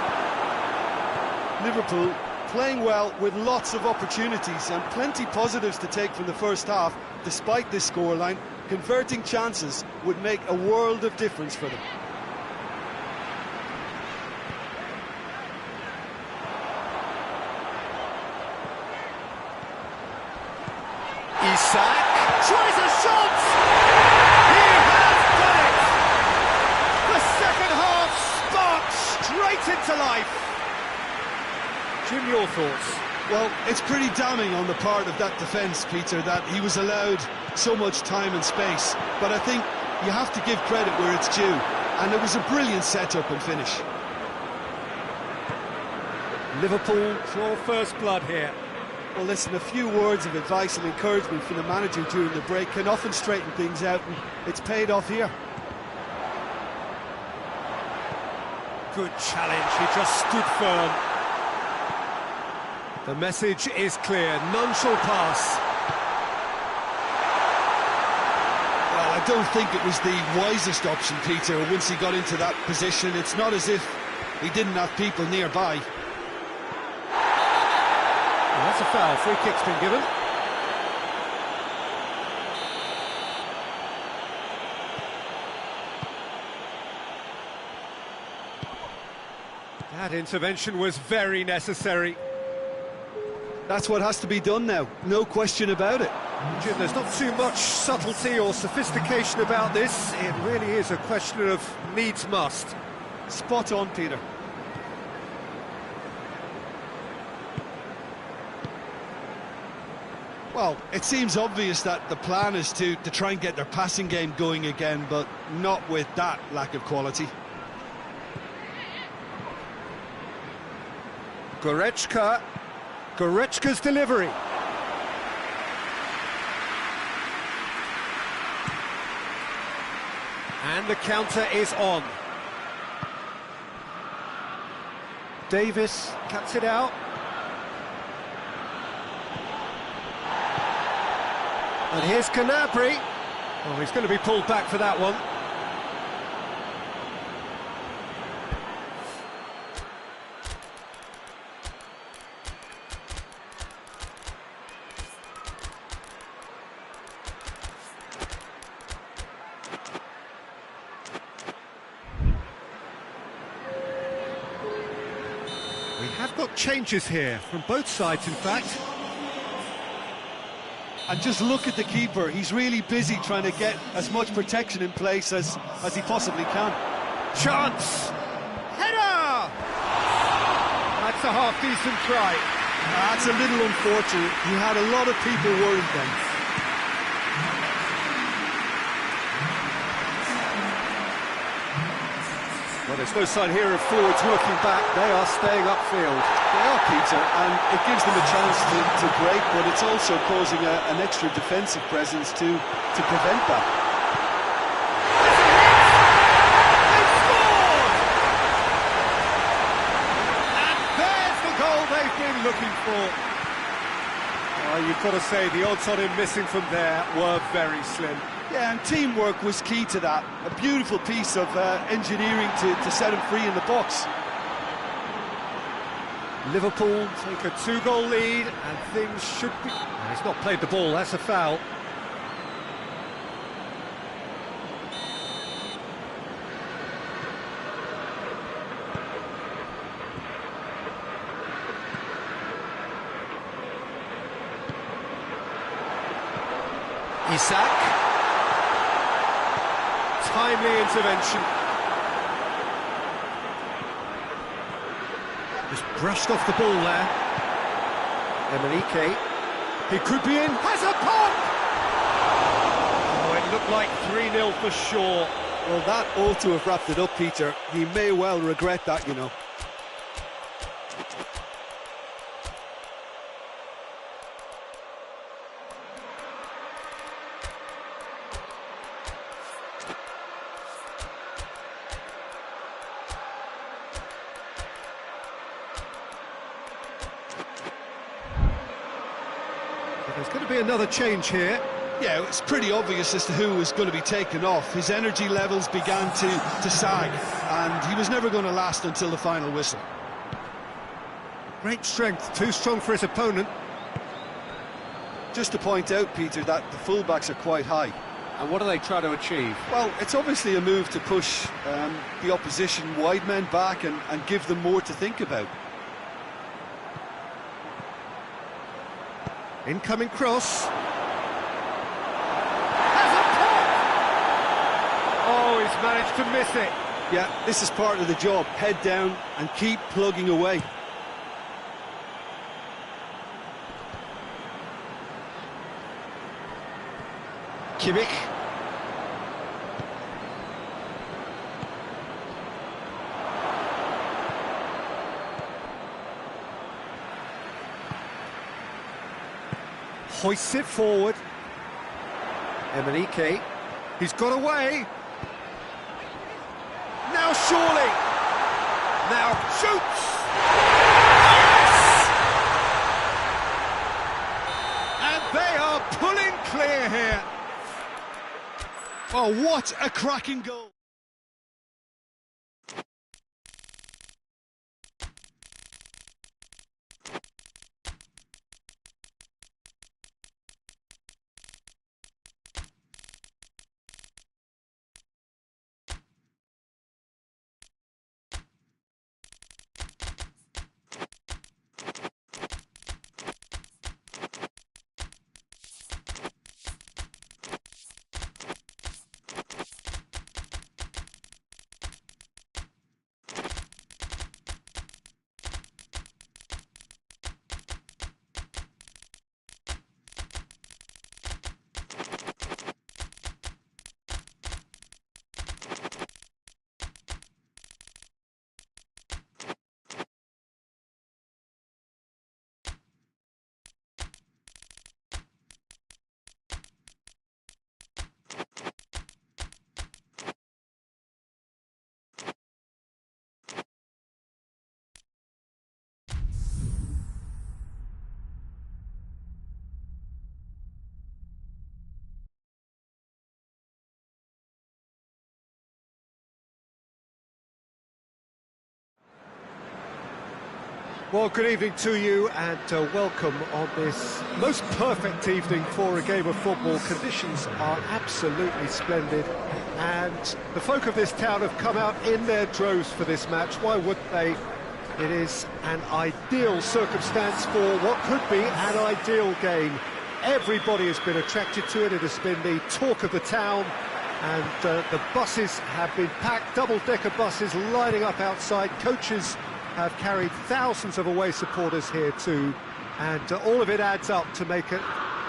Liverpool playing well with lots of opportunities and plenty positives to take from the first half, despite this scoreline. Converting chances would make a world of difference for them. Aaaa tries a shot! He has done it! The second half sparks straight into life. Jim, your thoughts? Well, it's pretty damning on the part of that defence, Peter, that he was allowed so much time and space. But I think you have to give credit where it's due. And it was a brilliant setup and finish. Liverpool draw first blood here. Well, listen, a few words of advice and encouragement from the manager during the break can often straighten things out, and it's paid off here. Good challenge, he just stood firm. The message is clear, none shall pass. Well, I don't think it was the wisest option, Peter, once he got into that position. It's not as if he didn't have people nearby. Well, that's a foul, free kick's been given. That intervention was very necessary. That's what has to be done now, no question about it. Jim, there's not too much subtlety or sophistication about this. It really is a question of needs must. Spot on, Peter. Well, it seems obvious that the plan is to try and get their passing game going again, but not with that lack of quality. Goretzka's delivery. And the counter is on. Davis cuts it out. And here's Canabry. Oh, he's going to be pulled back for that one. We have got changes here, from both sides in fact. And just look at the keeper, he's really busy trying to get as much protection in place as he possibly can. Chance! Header! That's a half-decent try. That's a little unfortunate, he had a lot of people worried then. Well, there's no sign here of forwards working back. They are staying upfield. They are, Peter, and it gives them a chance to break, but it's also causing an extra defensive presence to prevent that. They've there's the goal they've been looking for. You've got to say the odds on him missing from there were very slim. Yeah, and teamwork was key to that. A beautiful piece of engineering to set him free in the box. Liverpool take a 2-goal lead, and things should be... He's not played the ball, that's a foul. Aaaa. Timely intervention. Just brushed off the ball there. Emenike. He could be in. Has a pop! Oh, it looked like 3-0 for sure. Well, that ought to have wrapped it up, Peter. He may well regret that, you know. There's going to be another change here. Yeah, it's pretty obvious as to who was going to be taken off. His energy levels began to sag, and he was never going to last until the final whistle. Great strength, too strong for his opponent. Just to point out, Peter, that the fullbacks are quite high. And what do they try to achieve? Well, it's obviously a move to push the opposition wide men back and give them more to think about. Incoming cross. Oh, he's managed to miss it. Yeah, this is part of the job. Head down and keep plugging away. Kimmich. Hoists it forward. Emenike. He's got away. Now surely. Now shoots. Yes! And they are pulling clear here. Oh, what a cracking goal! Well, good evening to you and welcome on this most perfect evening for a game of football. Conditions are absolutely splendid and the folk of this town have come out in their droves for this match. Why wouldn't they? It is an ideal circumstance for what could be an ideal game. Everybody has been attracted to it. It has been the talk of the town and the buses have been packed, double-decker buses lining up outside. Coaches have carried thousands of away supporters here too, and all of it adds up to make a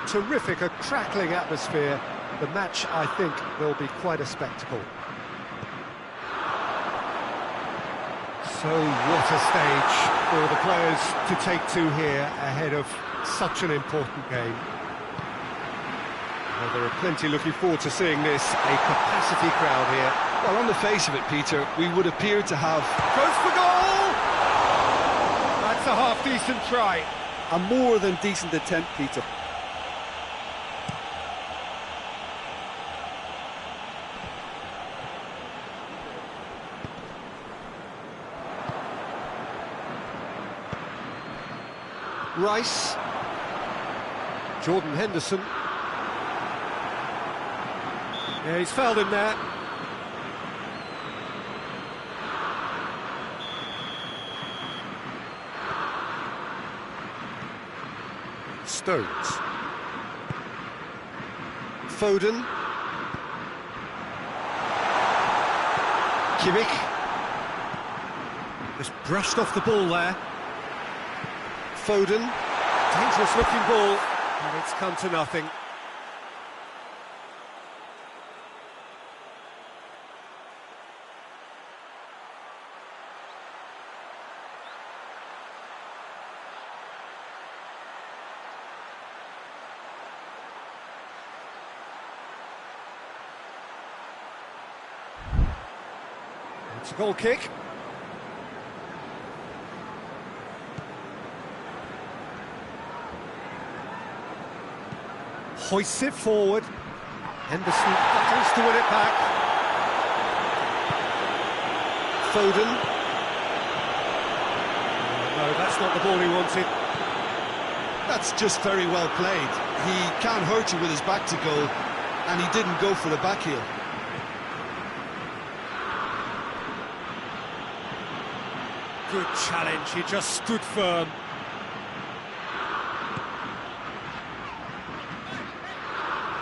terrific, a crackling atmosphere. The match, I think, will be quite a spectacle. So what a stage for the players to take to here ahead of such an important game. Well, there are plenty looking forward to seeing this, a capacity crowd here. Well, on the face of it, Peter, we would appear to have Goes for goal! That's a half-decent try. a more than decent attempt, Peter. Rice. Jordan Henderson. Yeah, he's fouled him there. Stones. Foden. Kimmich. Just brushed off the ball there. Foden. Dangerous looking ball, and it's come to nothing. It's a goal kick. Hoists it forward. Henderson battles to win it back. Foden. No, that's not the ball he wanted. That's just very well played. He can't hurt you with his back to goal, and he didn't go for the back heel. Good challenge, he just stood firm.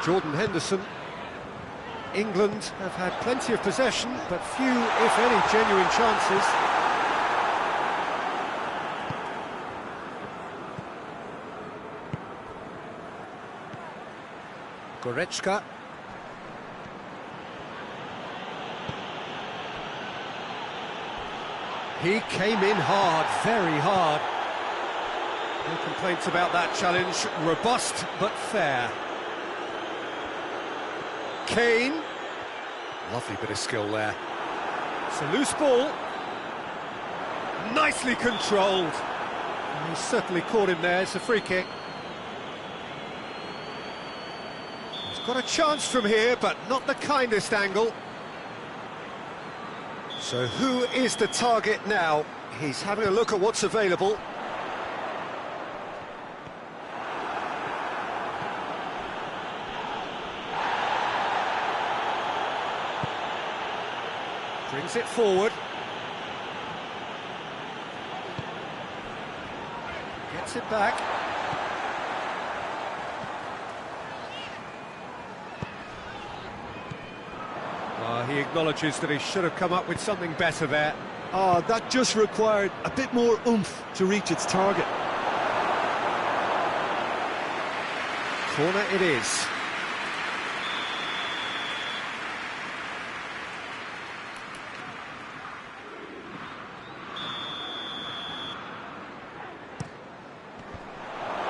Jordan Henderson. England have had plenty of possession, but few, if any, genuine chances. Goretzka. He came in hard, very hard. No complaints about that challenge. Robust, but fair. Kane. Lovely bit of skill there. It's a loose ball. Nicely controlled. He certainly caught him there. It's a free kick. He's got a chance from here, but not the kindest angle. So who is the target now? He's having a look at what's available. Brings it forward. Gets it back. He acknowledges that he should have come up with something better there. That just required a bit more oomph to reach its target. Corner it is.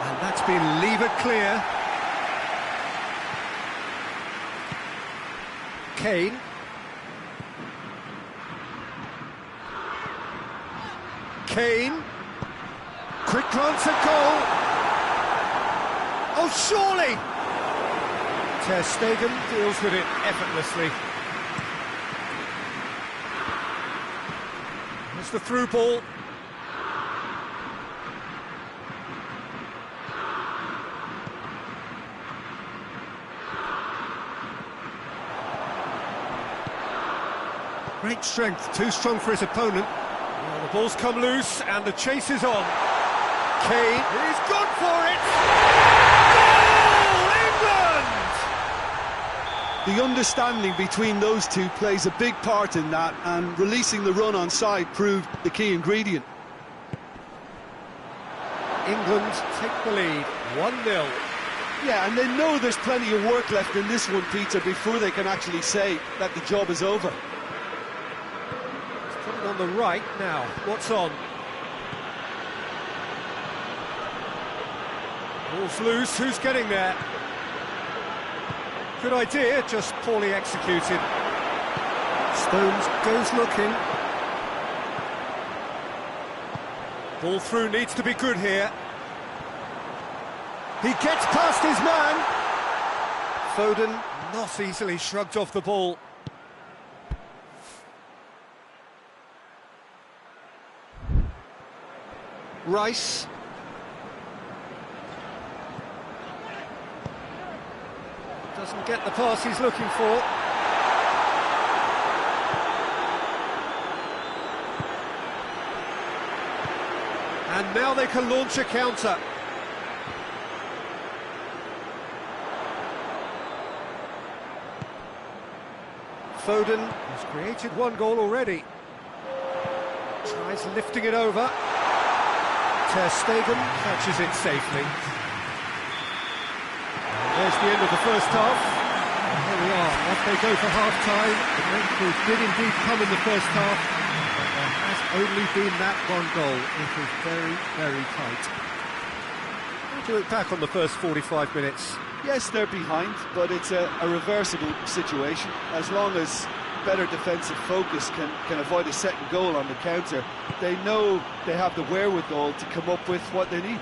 And that's been levered clear. Kane. Kane. Quick glance at goal. Oh, surely! Ter Stegen deals with it effortlessly. There's the through ball. Great strength, too strong for his opponent. Well, the ball's come loose and the chase is on. Kane, he's gone for it! Goal, England! The understanding between those two plays a big part in that, and releasing the run on side proved the key ingredient. England take the lead, 1-0. Yeah, and they know there's plenty of work left in this one, Peter, before they can actually say that the job is over. On the right now, what's on? Ball's loose, who's getting there? Good idea, just poorly executed. Stones goes looking. Ball through needs to be good here. He gets past his man. Foden not easily shrugged off the ball. Rice. Doesn't get the pass he's looking for. And now they can launch a counter. Foden has created one goal already. Tries lifting it over. Ter Stegen catches it safely. And there's the end of the first half. And here we are, off they go for half-time. The breakthrough did indeed come in the first half, but there has only been that one goal. It was very, very tight. How do you look back on the first 45 minutes? Yes, they're behind, but it's a reversible situation. As long as better defensive focus can avoid a second goal on the counter, they know they have the wherewithal to come up with what they need.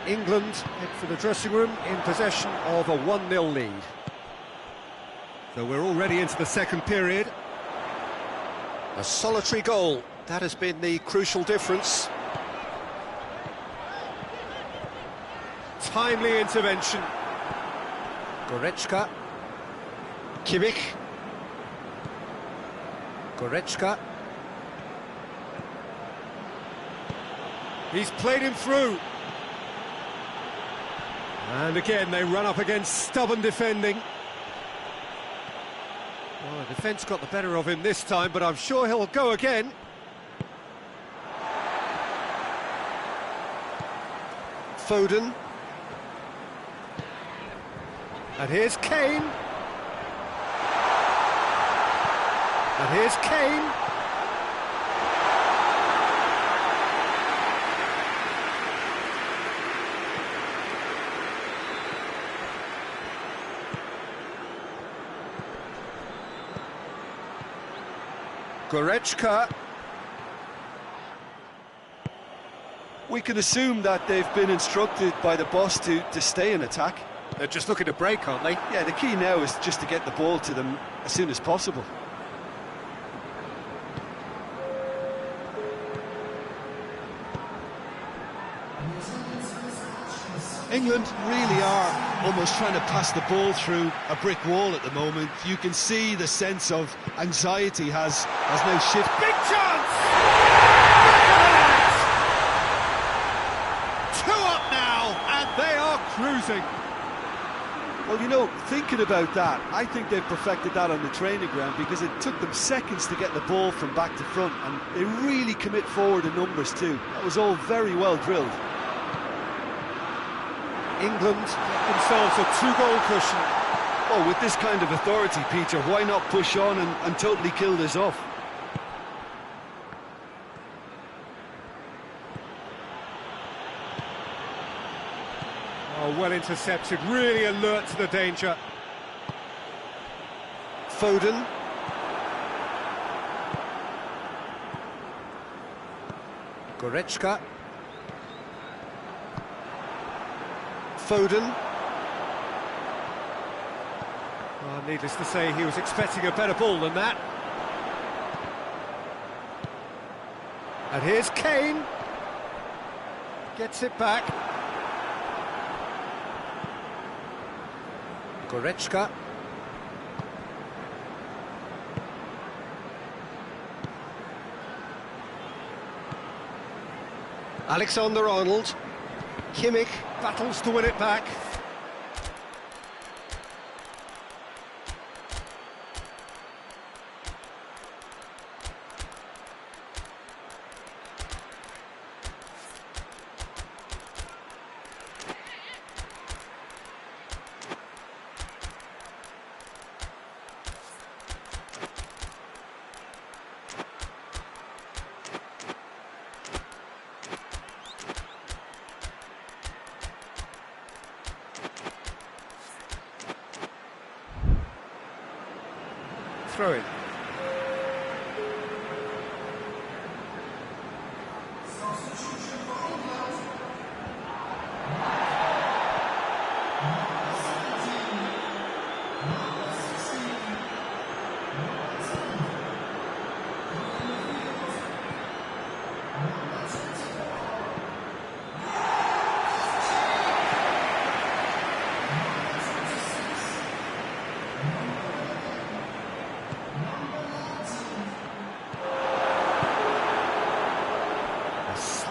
England head for the dressing room in possession of a 1-0 lead. So we're already into the second period. A solitary goal, that has been the crucial difference. Timely intervention. Goretzka. Kimmich. Goretzka. He's played him through. And again, they run up against stubborn defending. Well, the defence got the better of him this time, but I'm sure he'll go again. Foden. And here's Kane. And here's Kane. Goretzka. We can assume that they've been instructed by the boss to stay in attack. They're just looking to break, aren't they? Yeah, the key now is just to get the ball to them as soon as possible. England really are almost trying to pass the ball through a brick wall at the moment. You can see the sense of anxiety has now shifted. Big chance! Two up now, and they are cruising. Well, you know, thinking about that, I think they've perfected that on the training ground because it took them seconds to get the ball from back to front, and they really commit forward in numbers too. That was all very well drilled. England get themselves a two-goal cushion. Well, with this kind of authority, Peter, why not push on and totally kill this off? Oh, well intercepted, really alert to the danger. Foden. Goretzka. Foden. Well, needless to say, he was expecting a better ball than that. And here's Kane. Gets it back. Goretzka. Alexander-Arnold. Kimmich battles to win it back. Throw in.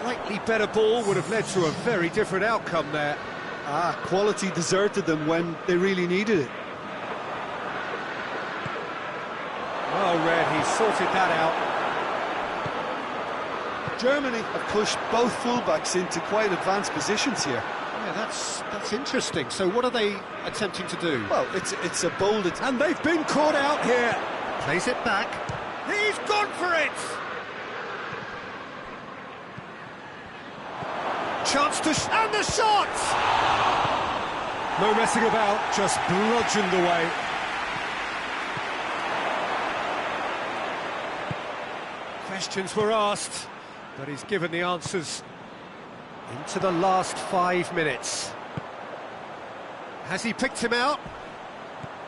Slightly better ball would have led to a very different outcome there. Quality deserted them when they really needed it. Well read, he sorted that out. Germany have pushed both fullbacks into quite advanced positions here. Yeah, that's interesting. So what are they attempting to do? Well, it's a bold attack. And they've been caught out here. Plays it back. He's gone for it! Chance to... and the shot! No messing about, just bludgeoned away. Questions were asked, but he's given the answers. Into the last 5 minutes. Has he picked him out?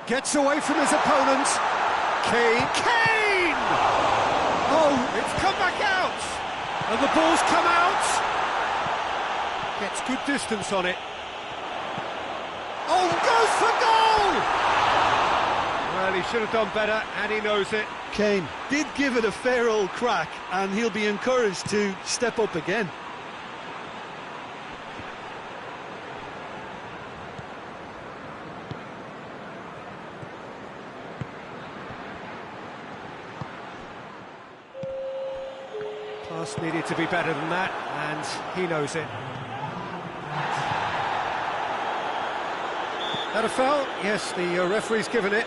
Gets away from his opponent. Kane! Oh, it's come back out! And the ball's come out! Gets good distance on it. Oh, goes for goal! Well, he should have done better, and he knows it. Kane did give it a fair old crack, and he'll be encouraged to step up again. Pass needed to be better than that, and he knows it. That a foul? Yes, the referee's given it.